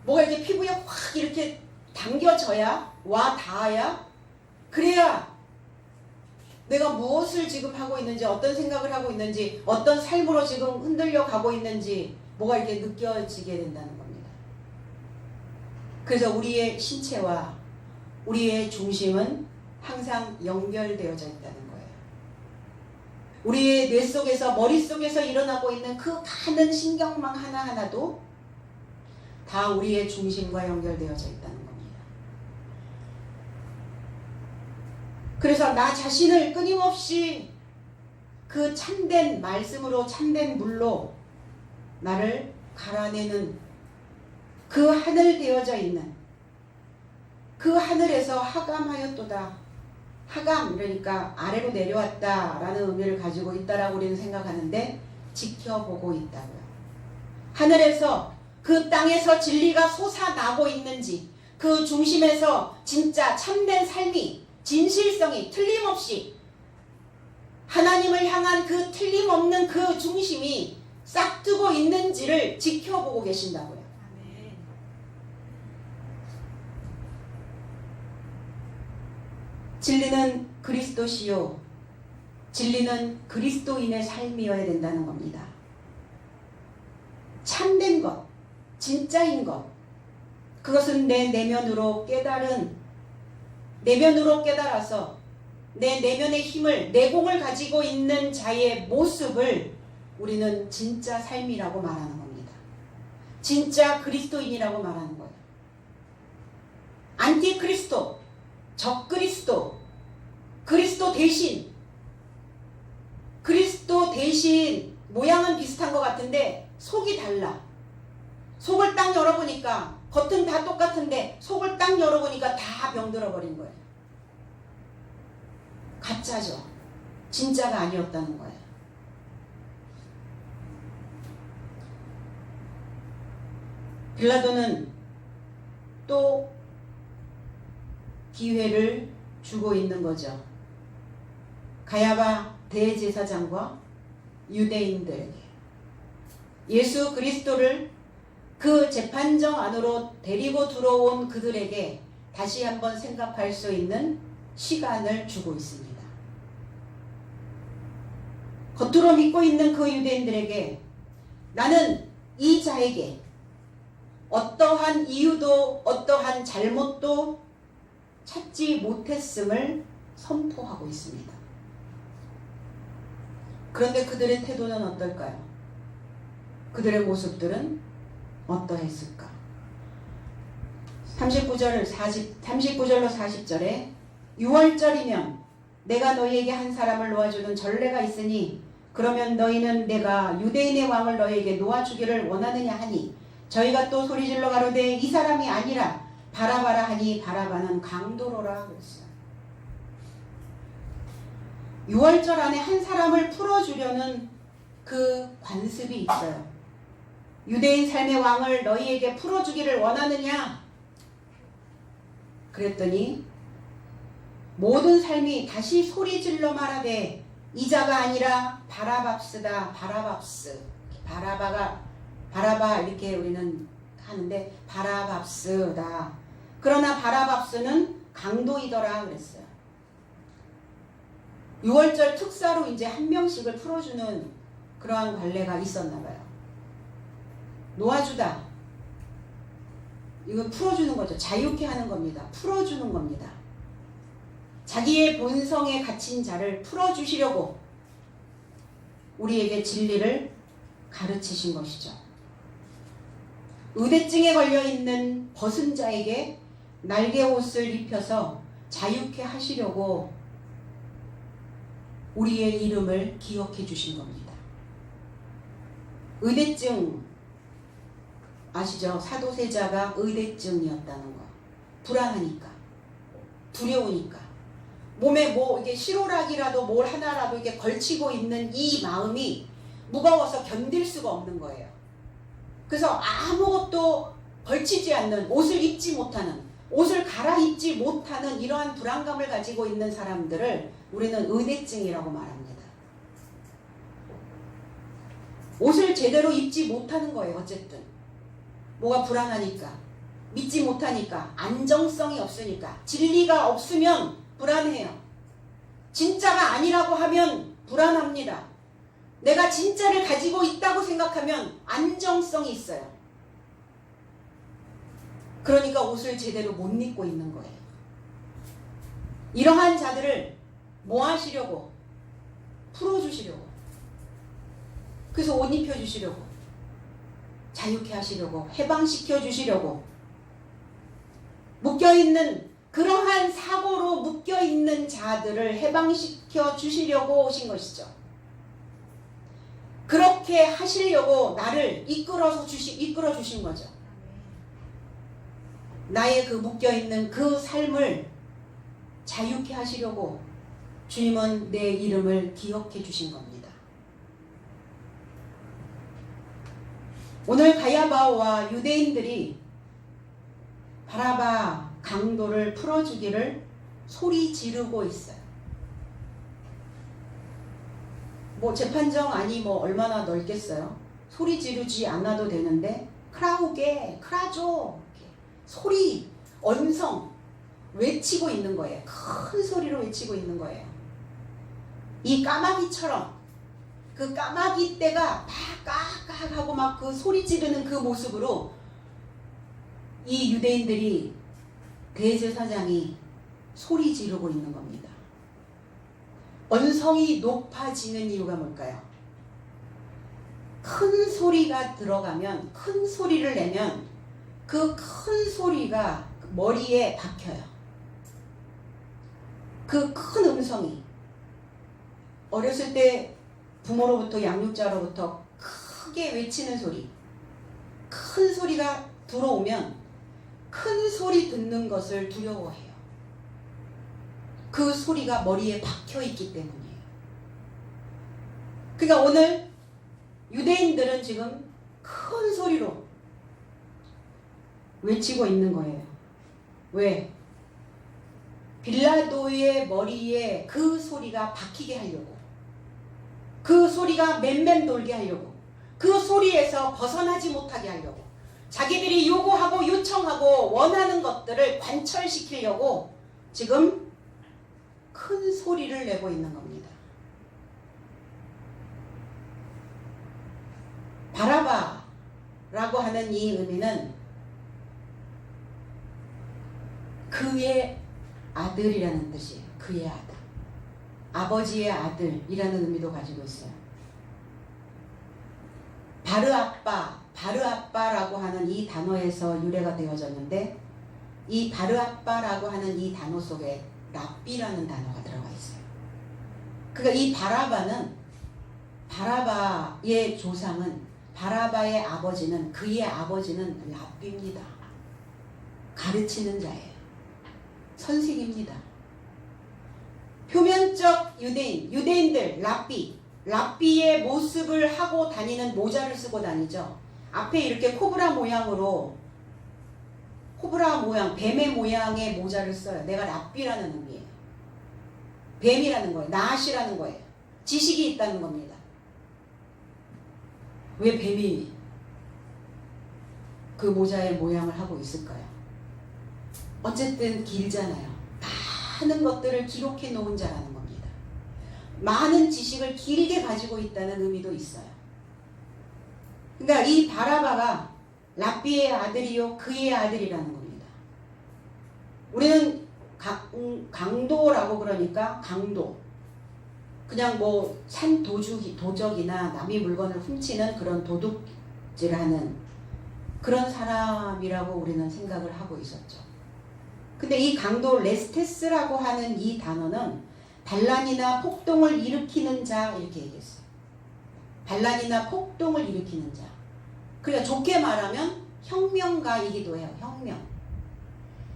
뭐가 이렇게 피부에 확 이렇게 당겨져야, 와 닿아야, 그래야 내가 무엇을 지금 하고 있는지, 어떤 생각을 하고 있는지, 어떤 삶으로 지금 흔들려 가고 있는지 뭐가 이렇게 느껴지게 된다는 겁니다. 그래서 우리의 신체와 우리의 중심은 항상 연결되어져 있다는 거예요. 우리의 뇌 속에서, 머릿속에서 일어나고 있는 그 많은 신경망 하나하나도 다 우리의 중심과 연결되어져 있다는 겁니다. 그래서 나 자신을 끊임없이 그 참된 말씀으로, 참된 물로 나를 갈아내는 그 하늘 되어져 있는 그 하늘에서 하감하였도다. 하감, 그러니까 아래로 내려왔다 라는 의미를 가지고 있다라고 우리는 생각하는데, 지켜보고 있다고요. 하늘에서 그 땅에서 진리가 솟아나고 있는지, 그 중심에서 진짜 참된 삶이, 진실성이 틀림없이 하나님을 향한 그 틀림없는 그 중심이 싹트고 있는지를 지켜보고 계신다고요. 진리는 그리스도시요, 진리는 그리스도인의 삶이어야 된다는 겁니다. 참된 것, 진짜인 것, 그것은 내 내면으로 깨달아서 내 내면의 힘을, 내공을 가지고 있는 자의 모습을 우리는 진짜 삶이라고 말하는 겁니다. 진짜 그리스도인이라고 말하는 거예요. 안티크리스도, 적그리스도, 그리스도 대신 모양은 비슷한 것 같은데 속이 달라. 속을 딱 열어보니까 겉은 다 똑같은데 속을 딱 열어보니까 다 병들어버린 거예요. 가짜죠. 진짜가 아니었다는 거예요. 빌라도는 또 기회를 주고 있는 거죠. 가야바 대제사장과 유대인들에게 예수 그리스도를 그 재판정 안으로 데리고 들어온 그들에게 다시 한번 생각할 수 있는 시간을 주고 있습니다. 겉으로 믿고 있는 그 유대인들에게 나는 이 자에게 어떠한 이유도 어떠한 잘못도 찾지 못했음을 선포하고 있습니다. 그런데 그들의 태도는 어떨까요? 그들의 모습들은 어떠했을까? 39절로 40절에 6월절이면 내가 너희에게 한 사람을 놓아주는 전례가 있으니 그러면 너희는 내가 유대인의 왕을 너희에게 놓아주기를 원하느냐 하니 저희가 또 소리질러 가로되 이 사람이 아니라 바라바라 하니 바라바는 강도로라 그랬어요. 6월절 안에 한 사람을 풀어주려는 그 관습이 있어요. 유대인 삶의 왕을 너희에게 풀어주기를 원하느냐? 그랬더니 모든 삶이 다시 소리질러 말하되 이자가 아니라 바라밥스다. 바라밥스. 바라바 이렇게 우리는 하는데 바라밥스다. 그러나 바라밥스는 강도이더라 그랬어요. 6월절 특사로 이제 한 명씩을 풀어주는 그러한 관례가 있었나 봐요. 놓아주다. 이건 풀어주는 거죠. 자유케 하는 겁니다. 풀어주는 겁니다. 자기의 본성에 갇힌 자를 풀어주시려고 우리에게 진리를 가르치신 것이죠. 의대증에 걸려있는 벗은 자에게 날개옷을 입혀서 자유케 하시려고 우리의 이름을 기억해 주신 겁니다. 의대증 아시죠? 사도세자가 의대증이었다는 거. 불안하니까, 두려우니까, 몸에 뭐 이게 실오락이라도 뭘 하나라도 이게 걸치고 있는 이 마음이 무거워서 견딜 수가 없는 거예요. 그래서 아무것도 걸치지 않는, 옷을 입지 못하는, 옷을 갈아입지 못하는 이러한 불안감을 가지고 있는 사람들을 우리는 의대증이라고 말합니다. 옷을 제대로 입지 못하는 거예요. 어쨌든 뭐가 불안하니까, 믿지 못하니까, 안정성이 없으니까, 진리가 없으면 불안해요. 진짜가 아니라고 하면 불안합니다. 내가 진짜를 가지고 있다고 생각하면 안정성이 있어요. 그러니까 옷을 제대로 못 입고 있는 거예요. 이러한 자들을 뭐 하시려고? 풀어주시려고. 그래서 옷 입혀주시려고, 자유케 하시려고, 해방시켜 주시려고, 묶여있는, 그러한 사고로 묶여있는 자들을 해방시켜 주시려고 오신 것이죠. 그렇게 하시려고 나를 이끌어 주신 거죠. 나의 그 묶여있는 그 삶을 자유케 하시려고 주님은 내 이름을 기억해 주신 겁니다. 오늘 가야바와 유대인들이 바라바 강도를 풀어주기를 소리 지르고 있어요. 뭐 재판정 안이 뭐 얼마나 넓겠어요. 소리 지르지 않아도 되는데 크라우게, 크라조, 소리, 언성 외치고 있는 거예요. 큰 소리로 외치고 있는 거예요. 이 까마귀처럼, 그 까마귀 떼가 막 까까 하고 막 그 소리 지르는 그 모습으로 이 유대인들이, 대제사장이 소리 지르고 있는 겁니다. 언성이 높아지는 이유가 뭘까요? 큰 소리가 들어가면, 큰 소리를 내면 그 큰 소리가 머리에 박혀요. 그 큰 음성이 어렸을 때 부모로부터, 양육자로부터 크게 외치는 소리, 큰 소리가 들어오면 큰 소리 듣는 것을 두려워해요. 그 소리가 머리에 박혀 있기 때문이에요. 그러니까 오늘 유대인들은 지금 큰 소리로 외치고 있는 거예요. 왜? 빌라도의 머리에 그 소리가 박히게 하려고, 그 소리가 맴맴 돌게 하려고, 그 소리에서 벗어나지 못하게 하려고, 자기들이 요구하고 요청하고 원하는 것들을 관철시키려고 지금 큰 소리를 내고 있는 겁니다. 바라바라고 하는 이 의미는 그의 아들이라는 뜻이에요. 그의 아들. 아버지의 아들이라는 의미도 가지고 있어요. 바르아빠라고 하는 이 단어에서 유래가 되어졌는데, 이 바르아빠라고 하는 이 단어 속에 랍비라는 단어가 들어가 있어요. 그러니까 이 바라바의 조상은, 바라바의 아버지는, 그의 아버지는 랍비입니다. 가르치는 자예요. 선생입니다. 표면적 유대인들, 랍비의 모습을 하고 다니는 모자를 쓰고 다니죠. 앞에 이렇게 코브라 모양, 뱀의 모양의 모자를 써요. 내가 랍비라는 의미예요. 뱀이라는 거예요. 나앗이라는 거예요. 지식이 있다는 겁니다. 왜 뱀이 그 모자의 모양을 하고 있을까요? 어쨌든 길잖아요. 많은 것들을 기록해 놓은 자라는 겁니다. 많은 지식을 길게 가지고 있다는 의미도 있어요. 그러니까 이 바라바가 랍비의 아들이요 그의 아들이라는 겁니다. 우리는 강도라고 그러니까 강도. 그냥 뭐 도적이나 남의 물건을 훔치는 그런 도둑질하는 그런 사람이라고 우리는 생각을 하고 있었죠. 근데 이 강도 레스테스라고 하는 이 단어는 반란이나 폭동을 일으키는 자 이렇게 얘기했어요. 반란이나 폭동을 일으키는 자. 그러니까 좋게 말하면 혁명가이기도 해요. 혁명.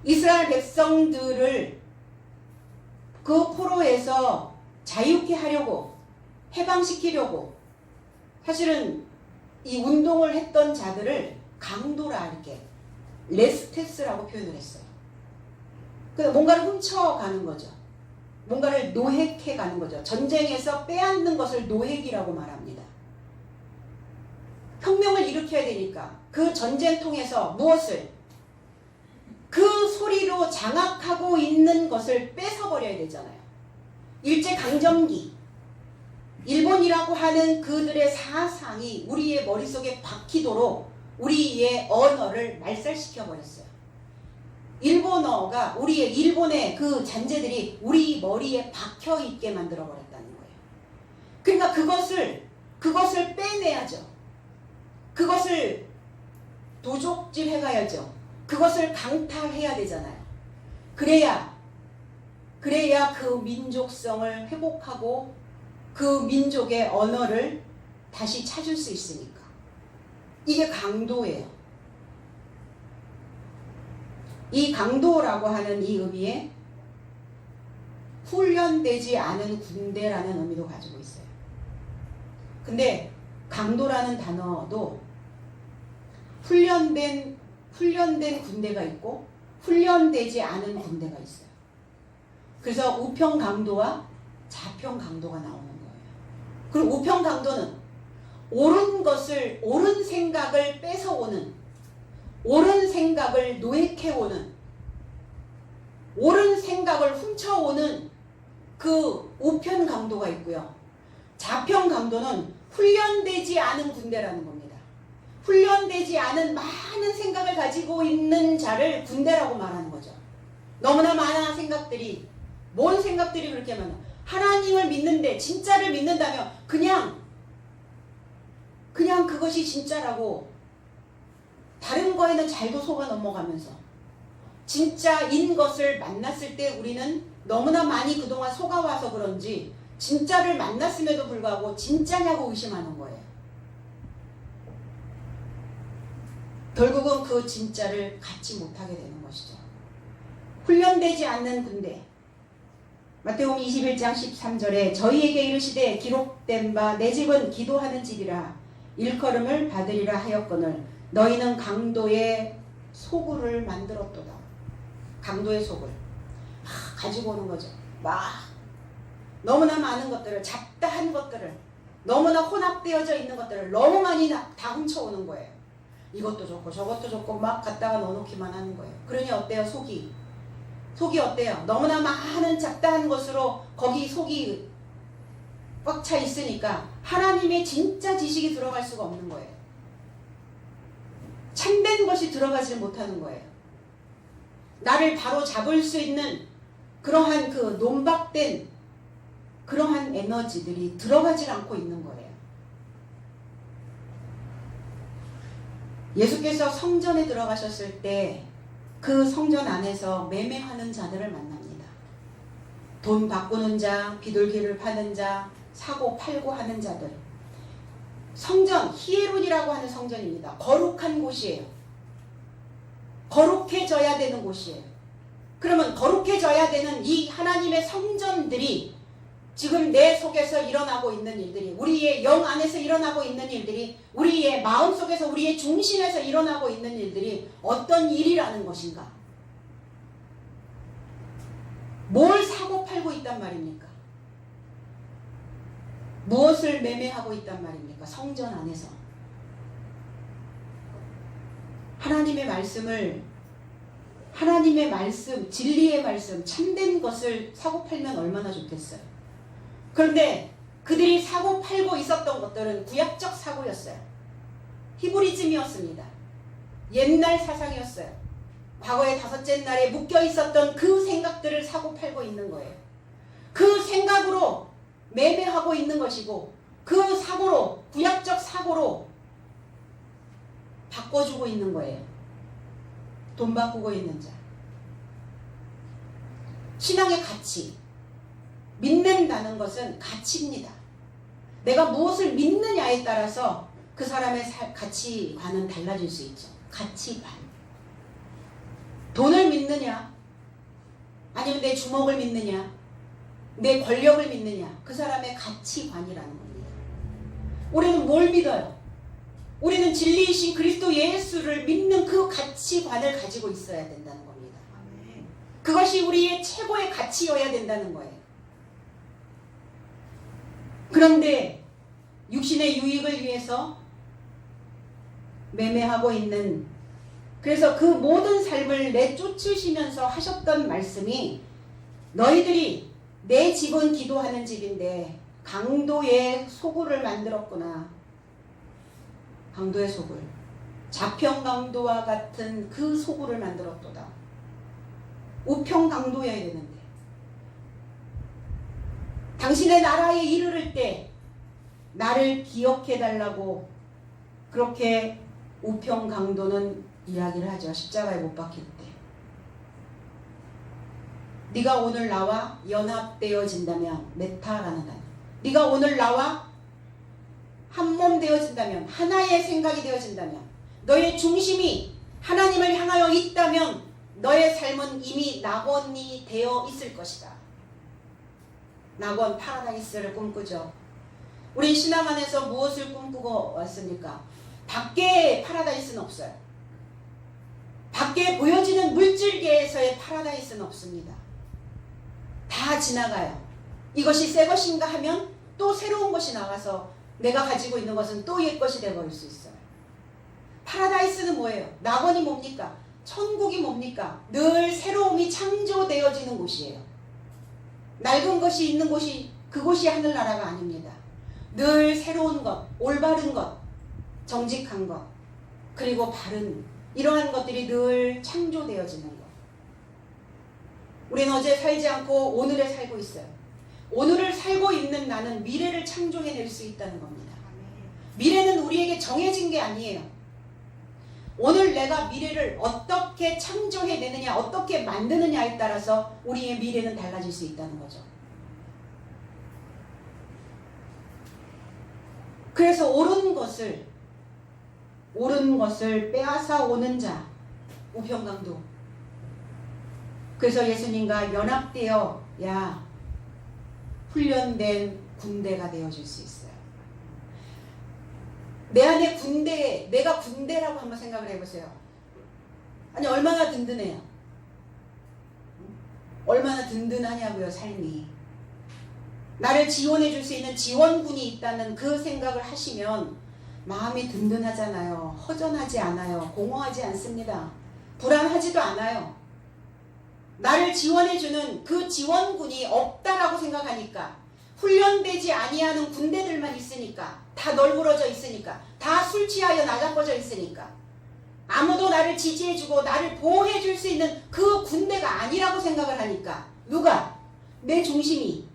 이스라엘 백성들을 그 포로에서 자유케 하려고 해방시키려고 사실은 이 운동을 했던 자들을 강도라 이렇게 레스테스라고 표현을 했어요. 뭔가를 훔쳐가는 거죠. 뭔가를 노획해 가는 거죠. 전쟁에서 빼앗는 것을 노획이라고 말합니다. 혁명을 일으켜야 되니까 그 전쟁통에서 무엇을 그 소리로 장악하고 있는 것을 뺏어버려야 되잖아요. 일제강점기 일본이라고 하는 그들의 사상이 우리의 머릿속에 박히도록 우리의 언어를 말살시켜버렸어요. 일본어가 일본의 그 잔재들이 우리 머리에 박혀있게 만들어버렸다는 거예요. 그러니까 그것을 빼내야죠. 그것을 도적질 해가야죠. 그것을 강탈해야 되잖아요. 그래야 그 민족성을 회복하고 그 민족의 언어를 다시 찾을 수 있으니까. 이게 강도예요. 이 강도라고 하는 이 의미에 훈련되지 않은 군대라는 의미도 가지고 있어요. 근데 강도라는 단어도 훈련된 군대가 있고 훈련되지 않은 군대가 있어요. 그래서 우평 강도와 좌평 강도가 나오는 거예요. 그리고 우평 강도는 옳은 생각을 뺏어오는, 옳은 생각을 노획해오는, 옳은 생각을 훔쳐오는 그 우편 강도가 있고요. 좌편 강도는 훈련되지 않은 군대라는 겁니다. 훈련되지 않은 많은 생각을 가지고 있는 자를 군대라고 말하는 거죠. 너무나 많은 생각들이, 뭔 생각들이 그렇게 많아? 하나님을 믿는데, 진짜를 믿는다면 그냥 그것이 진짜라고 다른 거에는 잘도 속아 넘어가면서 진짜인 것을 만났을 때 우리는 너무나 많이 그동안 속아와서 그런지 진짜를 만났음에도 불구하고 진짜냐고 의심하는 거예요. 결국은 그 진짜를 갖지 못하게 되는 것이죠. 훈련되지 않는 군대. 마태복음 21장 13절에 저희에게 이르시되 기록된 바 내 집은 기도하는 집이라 일컬음을 받으리라 하였거늘 너희는 강도의 소굴을 만들었도다. 강도의 소굴. 가지고 오는 거죠. 너무나 많은 것들을, 잡다한 것들을, 너무나 혼합되어져 있는 것들을 너무 많이 다 훔쳐오는 거예요. 이것도 좋고 저것도 좋고 막 갖다가 넣어놓기만 하는 거예요. 그러니 어때요? 속이 어때요? 너무나 많은 잡다한 것으로 거기 속이 꽉 차 있으니까 하나님의 진짜 지식이 들어갈 수가 없는 거예요. 참된 것이 들어가지 못하는 거예요. 나를 바로 잡을 수 있는 그러한 그 논박된 그러한 에너지들이 들어가질 않고 있는 거예요. 예수께서 성전에 들어가셨을 때 그 성전 안에서 매매하는 자들을 만납니다. 돈 바꾸는 자, 비둘기를 파는 자, 사고 팔고 하는 자들. 성전, 히에론이라고 하는 성전입니다. 거룩한 곳이에요. 거룩해져야 되는 곳이에요. 그러면 거룩해져야 되는 이 하나님의 성전들이 지금 내 속에서 일어나고 있는 일들이, 우리의 영 안에서 일어나고 있는 일들이, 우리의 마음 속에서, 우리의 중심에서 일어나고 있는 일들이 어떤 일이라는 것인가? 뭘 사고 팔고 있단 말입니까? 무엇을 매매하고 있단 말입니까? 성전 안에서. 하나님의 말씀, 진리의 말씀, 참된 것을 사고 팔면 얼마나 좋겠어요. 그런데 그들이 사고 팔고 있었던 것들은 구약적 사고였어요. 히브리즘이었습니다. 옛날 사상이었어요. 과거의 다섯째 날에 묶여 있었던 그 생각들을 사고 팔고 있는 거예요. 그 생각으로 매매하고 있는 것이고 그 사고로, 구약적 사고로 바꿔주고 있는 거예요. 돈 바꾸고 있는 자. 신앙의 가치. 믿는다는 것은 가치입니다. 내가 무엇을 믿느냐에 따라서 그 사람의 가치관은 달라질 수 있죠. 가치관. 돈을 믿느냐? 아니면 내 주먹을 믿느냐? 내 권력을 믿느냐? 그 사람의 가치관이라는 겁니다. 우리는 뭘 믿어요? 우리는 진리이신 그리스도 예수를 믿는 그 가치관을 가지고 있어야 된다는 겁니다. 그것이 우리의 최고의 가치여야 된다는 거예요. 그런데 육신의 유익을 위해서 매매하고 있는, 그래서 그 모든 삶을 내쫓으시면서 하셨던 말씀이 너희들이 내 집은 기도하는 집인데 강도의 소굴을 만들었구나. 강도의 소굴. 자평강도와 같은 그 소굴을 만들었도다. 우평강도여야 되는데 당신의 나라에 이르를 때 나를 기억해달라고 그렇게 우평강도는 이야기를 하죠. 십자가에 못 박힐 때. 네가 오늘 나와 연합되어진다면, 메타라는 단어. 네가 오늘 나와 한 몸 되어진다면, 하나의 생각이 되어진다면, 너의 중심이 하나님을 향하여 있다면 너의 삶은 이미 낙원이 되어 있을 것이다. 낙원, 파라다이스를 꿈꾸죠. 우리 신앙 안에서 무엇을 꿈꾸고 왔습니까? 밖에 파라다이스는 없어요. 밖에 보여지는 물질계에서의 파라다이스는 없습니다. 다 지나가요. 이것이 새 것인가 하면 또 새로운 것이 나와서 내가 가지고 있는 것은 또 옛 것이 되어버릴 수 있어요. 파라다이스는 뭐예요? 낙원이 뭡니까? 천국이 뭡니까? 늘 새로움이 창조되어지는 곳이에요. 낡은 것이 있는 곳이, 그곳이 하늘나라가 아닙니다. 늘 새로운 것, 올바른 것, 정직한 것, 그리고 바른, 이러한 것들이 늘 창조되어지는 것. 우리는 어제 살지 않고 오늘에 살고 있어요. 오늘을 살고 있는 나는 미래를 창조해낼 수 있다는 겁니다. 미래는 우리에게 정해진 게 아니에요. 오늘 내가 미래를 어떻게 창조해내느냐, 어떻게 만드느냐에 따라서 우리의 미래는 달라질 수 있다는 거죠. 그래서 옳은 것을 빼앗아 오는 자, 우평강도. 그래서 예수님과 연합되어야 훈련된 군대가 되어줄 수 있어요. 내 안에 군대, 내가 군대라고 한번 생각을 해보세요. 아니, 얼마나 든든해요. 얼마나 든든하냐고요, 삶이. 나를 지원해 줄 수 있는 지원군이 있다는 그 생각을 하시면 마음이 든든하잖아요. 허전하지 않아요. 공허하지 않습니다. 불안하지도 않아요. 나를 지원해주는 그 지원군이 없다라고 생각하니까, 훈련되지 아니하는 군대들만 있으니까, 다 널브러져 있으니까, 다 술 취하여 나자빠져 있으니까, 아무도 나를 지지해주고 나를 보호해줄 수 있는 그 군대가 아니라고 생각을 하니까, 누가? 내 중심이.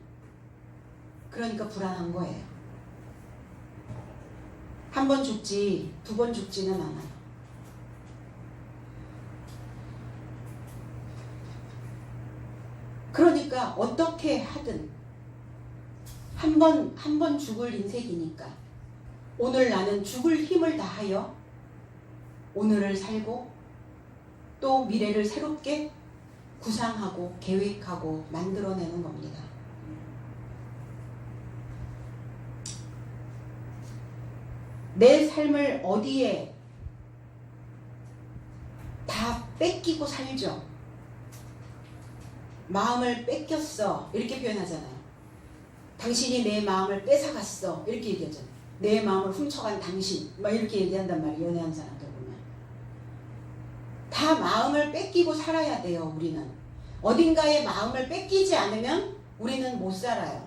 그러니까 불안한 거예요. 한 번 죽지, 두 번 죽지는 않아요. 그러니까 어떻게 하든 한 번 죽을 인생이니까 오늘 나는 죽을 힘을 다하여 오늘을 살고 또 미래를 새롭게 구상하고 계획하고 만들어내는 겁니다. 내 삶을 어디에 다 뺏기고 살죠. 마음을 뺏겼어, 이렇게 표현하잖아요. 당신이 내 마음을 뺏어갔어, 이렇게 얘기하잖아요. 내 마음을 훔쳐간 당신, 막 이렇게 얘기한단 말이에요. 연애한 사람들 보면 다 마음을 뺏기고 살아야 돼요. 우리는 어딘가에 마음을 뺏기지 않으면 우리는 못 살아요.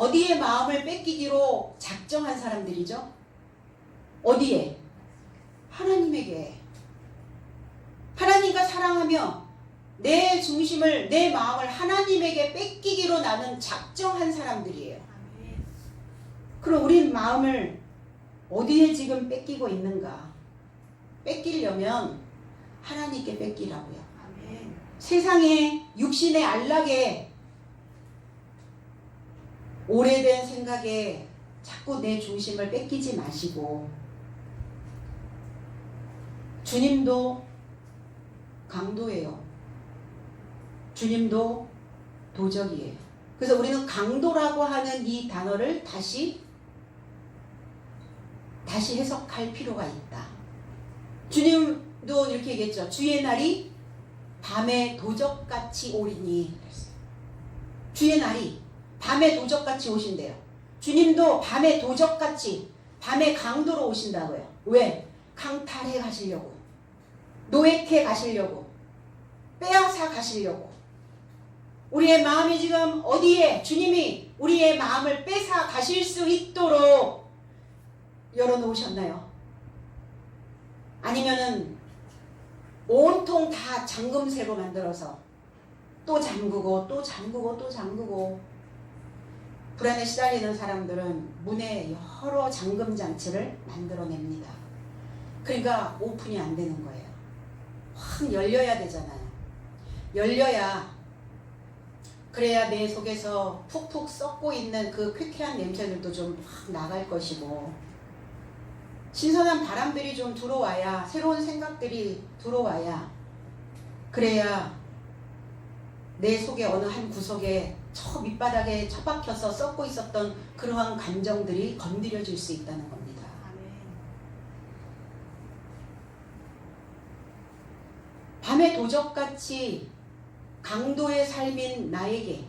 어디에 마음을 뺏기기로 작정한 사람들이죠? 어디에? 하나님에게. 하나님과 사랑하며 내 중심을, 내 마음을 하나님에게 뺏기기로 나는 작정한 사람들이에요. 그럼 우린 마음을 어디에 지금 뺏기고 있는가? 뺏기려면 하나님께 뺏기라고요. 세상에 육신의 안락에 오래된 생각에 자꾸 내 중심을 뺏기지 마시고, 주님도 강도예요. 주님도 도적이에요. 그래서 우리는 강도라고 하는 이 단어를 다시 해석할 필요가 있다. 주님도 이렇게 얘기했죠. 주의 날이 밤에 도적같이 오리니. 주의 날이 밤에 도적같이 오신대요. 주님도 밤에 도적같이, 밤에 강도로 오신다고요. 왜? 강탈해 가시려고, 노획해 가시려고, 빼앗아 가시려고. 우리의 마음이 지금 어디에 주님이 우리의 마음을 뺏어 가실 수 있도록 열어놓으셨나요? 아니면은 온통 다 잠금새로 만들어서 또 잠그고 또 잠그고 또 잠그고, 불안에 시달리는 사람들은 문에 여러 잠금 장치를 만들어냅니다. 그러니까 오픈이 안 되는 거예요. 확 열려야 되잖아요. 열려야, 그래야 내 속에서 푹푹 썩고 있는 그 쾌쾌한 냄새들도 좀 확 나갈 것이고, 신선한 바람들이 좀 들어와야, 새로운 생각들이 들어와야, 그래야 내 속에 어느 한 구석에 저 밑바닥에 처박혀서 썩고 있었던 그러한 감정들이 건드려질 수 있다는 겁니다. 밤에 도적같이 강도의 삶인 나에게,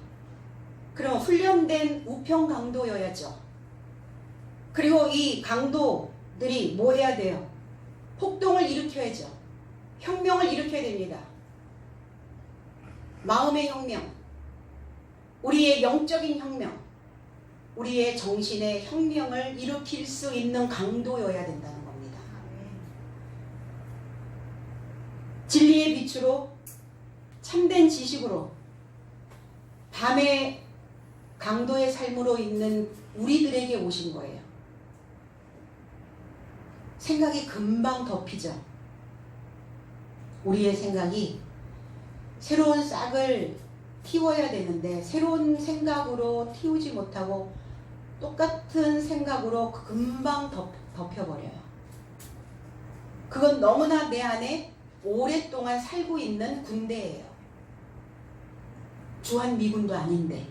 그럼 훈련된 우평 강도여야죠. 그리고 이 강도들이 뭐 해야 돼요? 폭동을 일으켜야죠. 혁명을 일으켜야 됩니다. 마음의 혁명, 우리의 영적인 혁명, 우리의 정신의 혁명을 일으킬 수 있는 강도여야 된다는 겁니다. 진리의 빛으로, 참된 지식으로, 밤의 강도의 삶으로 있는 우리들에게 오신 거예요. 생각이 금방 덮이죠. 우리의 생각이 새로운 싹을 틔워야 되는데 새로운 생각으로 틔우지 못하고 똑같은 생각으로 금방 덮여버려요. 그건 너무나 내 안에 오랫동안 살고 있는 군대예요. 주한미군도 아닌데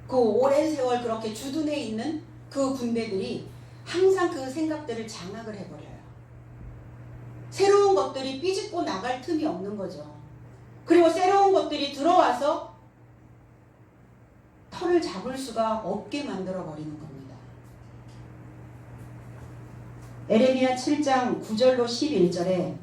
그 오랜 세월 그렇게 주둔해 있는 그 군대들이 항상 그 생각들을 장악을 해버려요. 새로운 것들이 삐집고 나갈 틈이 없는 거죠. 그리고 새로운 것들이 들어와서 털을 잡을 수가 없게 만들어버리는 겁니다. 에레미야 7장 9절로 11절에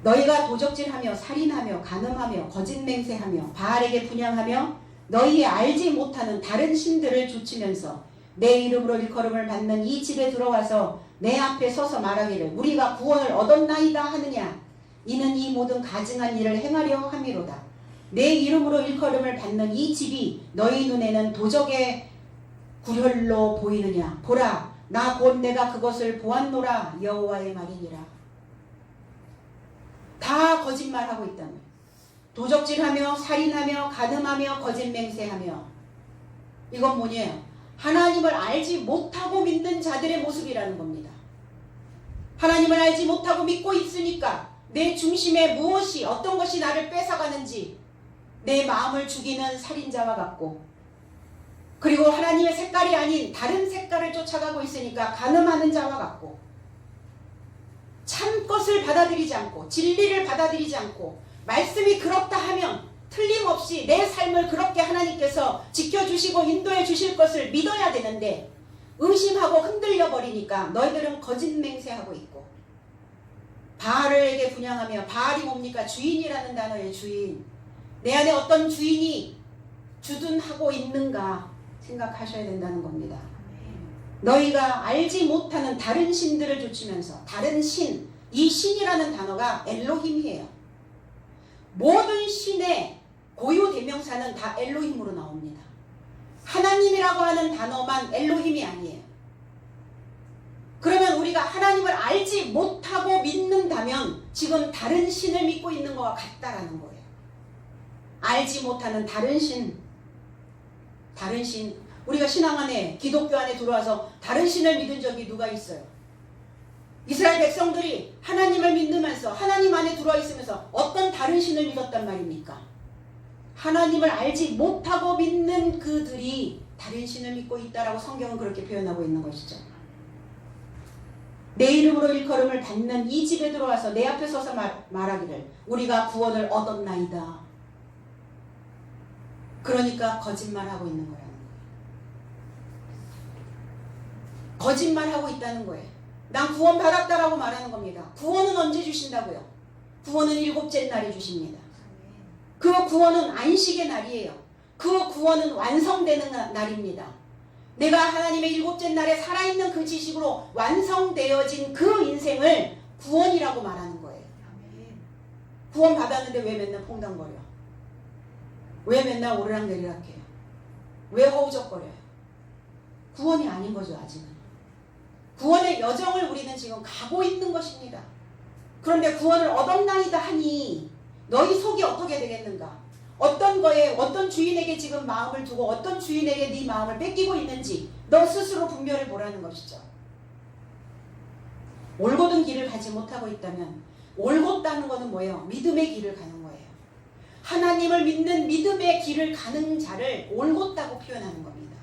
너희가 도적질하며 살인하며 간음하며 거짓맹세하며 바알에게 분향하며 너희 알지 못하는 다른 신들을 좇으면서 내 이름으로 일컬음을 받는 이 집에 들어와서 내 앞에 서서 말하기를 우리가 구원을 얻었나이다 하느냐. 이는 이 모든 가증한 일을 행하려 함이로다. 내 이름으로 일컬음을 받는 이 집이 너희 눈에는 도적의 구혈로 보이느냐. 보라, 나 곧 내가 그것을 보았노라. 여호와의 말이니라. 다 거짓말하고 있다는 거예요. 도적질하며 살인하며 간음하며 거짓맹세하며. 이건 뭐냐요? 하나님을 알지 못하고 믿는 자들의 모습이라는 겁니다. 하나님을 알지 못하고 믿고 있으니까 내 중심에 무엇이, 어떤 것이 나를 뺏어가는지 내 마음을 죽이는 살인자와 같고, 그리고 하나님의 색깔이 아닌 다른 색깔을 쫓아가고 있으니까 간음하는 자와 같고, 참 것을 받아들이지 않고 진리를 받아들이지 않고 말씀이 그렇다 하면 틀림없이 내 삶을 그렇게 하나님께서 지켜주시고 인도해 주실 것을 믿어야 되는데 의심하고 흔들려 버리니까 너희들은 거짓맹세하고 있고, 바알에게 분향하며, 바알이 뭡니까? 주인이라는 단어의 주인. 내 안에 어떤 주인이 주둔하고 있는가 생각하셔야 된다는 겁니다. 너희가 알지 못하는 다른 신들을 좇으면서, 다른 신, 이 신이라는 단어가 엘로힘이에요. 모든 신의 고유 대명사는 다 엘로힘으로 나옵니다. 하나님이라고 하는 단어만 엘로힘이 아니에요. 그러면 우리가 하나님을 알지 못하고 믿는다면 지금 다른 신을 믿고 있는 것과 같다라는 거예요. 알지 못하는 다른 신, 우리가 신앙 안에, 기독교 안에 들어와서 다른 신을 믿은 적이 누가 있어요? 이스라엘 백성들이 하나님을 믿으면서 하나님 안에 들어와 있으면서 어떤 다른 신을 믿었단 말입니까? 하나님을 알지 못하고 믿는 그들이 다른 신을 믿고 있다라고 성경은 그렇게 표현하고 있는 것이죠. 내 이름으로 일컬음을 받는 이 집에 들어와서 내 앞에 서서 말하기를 우리가 구원을 얻었나이다. 그러니까 거짓말하고 있는 거라는 거예요. 거짓말하고 있다는 거예요. 난 구원 받았다라고 말하는 겁니다. 구원은 언제 주신다고요? 구원은 7째 날에 주십니다. 그 구원은 안식의 날이에요. 그 구원은 완성되는 날입니다. 내가 하나님의 7째 날에 살아있는 그 지식으로 완성되어진 그 인생을 구원이라고 말하는 거예요. 구원 받았는데 왜 맨날 퐁당거려? 왜 맨날 오르락내리락 해요? 왜 허우적거려요? 구원이 아닌 거죠, 아직은. 구원의 여정을 우리는 지금 가고 있는 것입니다. 그런데 구원을 얻었나이다 하니 너희 속이 어떻게 되겠는가? 어떤 거에, 어떤 주인에게 지금 마음을 두고 어떤 주인에게 네 마음을 뺏기고 있는지 너 스스로 분별해 보라는 것이죠. 올곧은 길을 가지 못하고 있다면, 올곧다는 것은 뭐예요? 믿음의 길을 가는 거예요. 하나님을 믿는 믿음의 길을 가는 자를 올곧다고 표현하는 겁니다.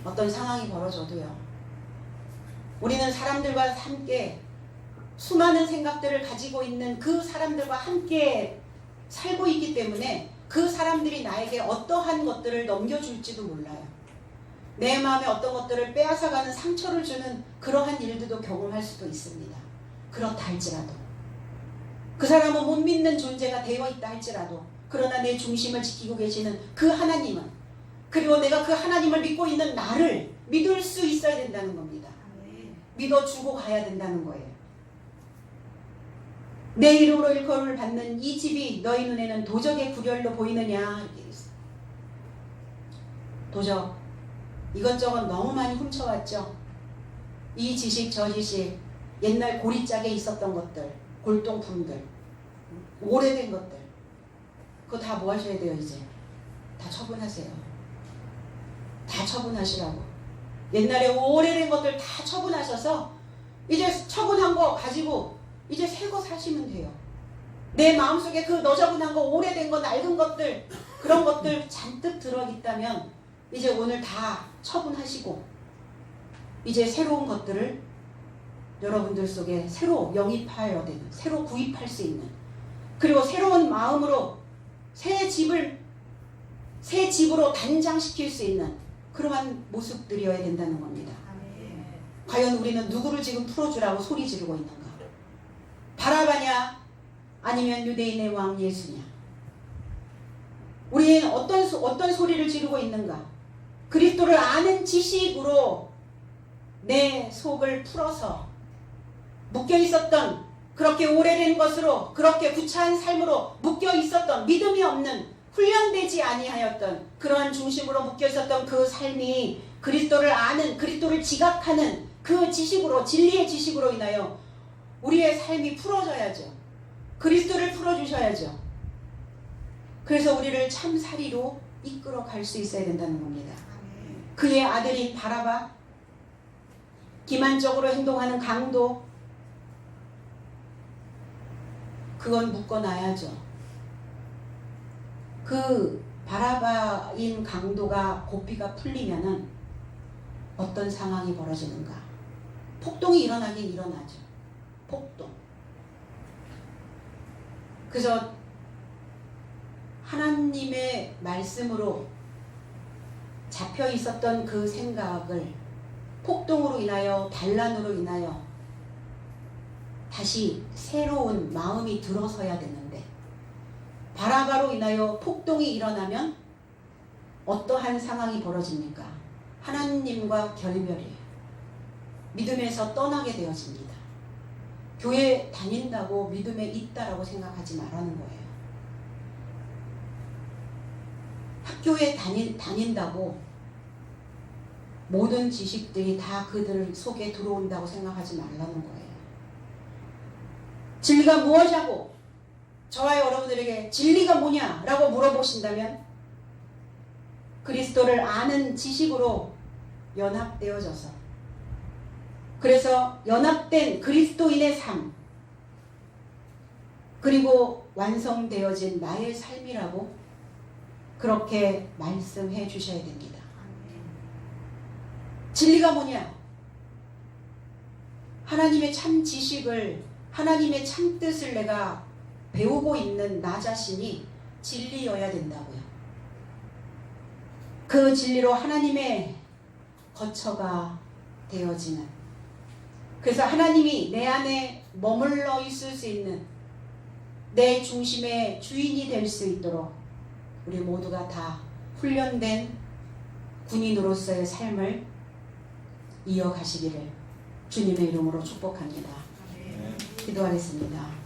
어떤 상황이 벌어져도요, 우리는 사람들과 함께 수많은 생각들을 가지고 있는 그 사람들과 함께 살고 있기 때문에 그 사람들이 나에게 어떠한 것들을 넘겨줄지도 몰라요. 내 마음에 어떤 것들을 빼앗아가는 상처를 주는 그러한 일들도 경험할 수도 있습니다. 그렇다 할지라도, 그 사람은 못 믿는 존재가 되어 있다 할지라도, 그러나 내 중심을 지키고 계시는 그 하나님은, 그리고 내가 그 하나님을 믿고 있는 나를 믿을 수 있어야 된다는 겁니다. 믿어주고 가야 된다는 거예요. 내 이름으로 일컬음을 받는 이 집이 너희 눈에는 도적의 구렬로 보이느냐, 이렇게 있어요. 도적, 이것저것 너무 많이 훔쳐왔죠. 이 지식 저 지식, 옛날 고리짝에 있었던 것들, 골동품들, 오래된 것들, 그거 다 뭐 하셔야 돼요? 이제 다 처분하세요. 다 처분하시라고. 옛날에 오래된 것들 다 처분하셔서 이제 처분한 거 가지고 이제 새 거 사시면 돼요. 내 마음속에 그 너저분한 거, 오래된 거, 낡은 것들, 그런 것들 잔뜩 들어있다면 이제 오늘 다 처분하시고 이제 새로운 것들을 여러분들 속에 새로 영입하여야 되는, 새로 구입할 수 있는, 그리고 새로운 마음으로 새 집으로 단장시킬 수 있는 그러한 모습들이어야 된다는 겁니다. 과연 우리는 누구를 지금 풀어주라고 소리 지르고 있는가? 바라바냐? 아니면 유대인의 왕 예수냐? 우리는 어떤 소리를 지르고 있는가? 그리스도를 아는 지식으로 내 속을 풀어서 묶여있었던, 그렇게 오래된 것으로, 그렇게 구차한 삶으로 묶여있었던, 믿음이 없는, 훈련되지 아니하였던 그러한 중심으로 묶여있었던 그 삶이 그리스도를 아는, 그리스도를 지각하는 그 지식으로, 진리의 지식으로 인하여 우리의 삶이 풀어져야죠. 그리스도를 풀어주셔야죠. 그래서 우리를 참사리로 이끌어 갈 수 있어야 된다는 겁니다. 그의 아들인 바라바, 기만적으로 행동하는 강도, 그건 묶어놔야죠. 그 바라바인 강도가 고삐가 풀리면은 어떤 상황이 벌어지는가? 폭동이 일어나긴 일어나죠. 폭동. 그래서 하나님의 말씀으로 잡혀 있었던 그 생각을 폭동으로 인하여, 반란으로 인하여 다시 새로운 마음이 들어서야 되는데, 바라바로 인하여 폭동이 일어나면 어떠한 상황이 벌어집니까? 하나님과 결별이에요. 믿음에서 떠나게 되어집니다. 교회 다닌다고 믿음에 있다라고 생각하지 말라는 거예요. 학교에 다닌다고 모든 지식들이 다 그들 속에 들어온다고 생각하지 말라는 거예요. 진리가 무엇이냐고 저와 여러분들에게 진리가 뭐냐라고 물어보신다면 그리스도를 아는 지식으로 연합되어져서 그래서 연합된 그리스도인의 삶 그리고 완성되어진 나의 삶이라고 그렇게 말씀해 주셔야 됩니다. 진리가 뭐냐? 하나님의 참 지식을 하나님의 참 뜻을 내가 배우고 있는 나 자신이 진리여야 된다고요. 그 진리로 하나님의 거처가 되어지는 그래서 하나님이 내 안에 머물러 있을 수 있는 내 중심의 주인이 될 수 있도록 우리 모두가 다 훈련된 군인으로서의 삶을 이어가시기를 주님의 이름으로 축복합니다. 기도하겠습니다.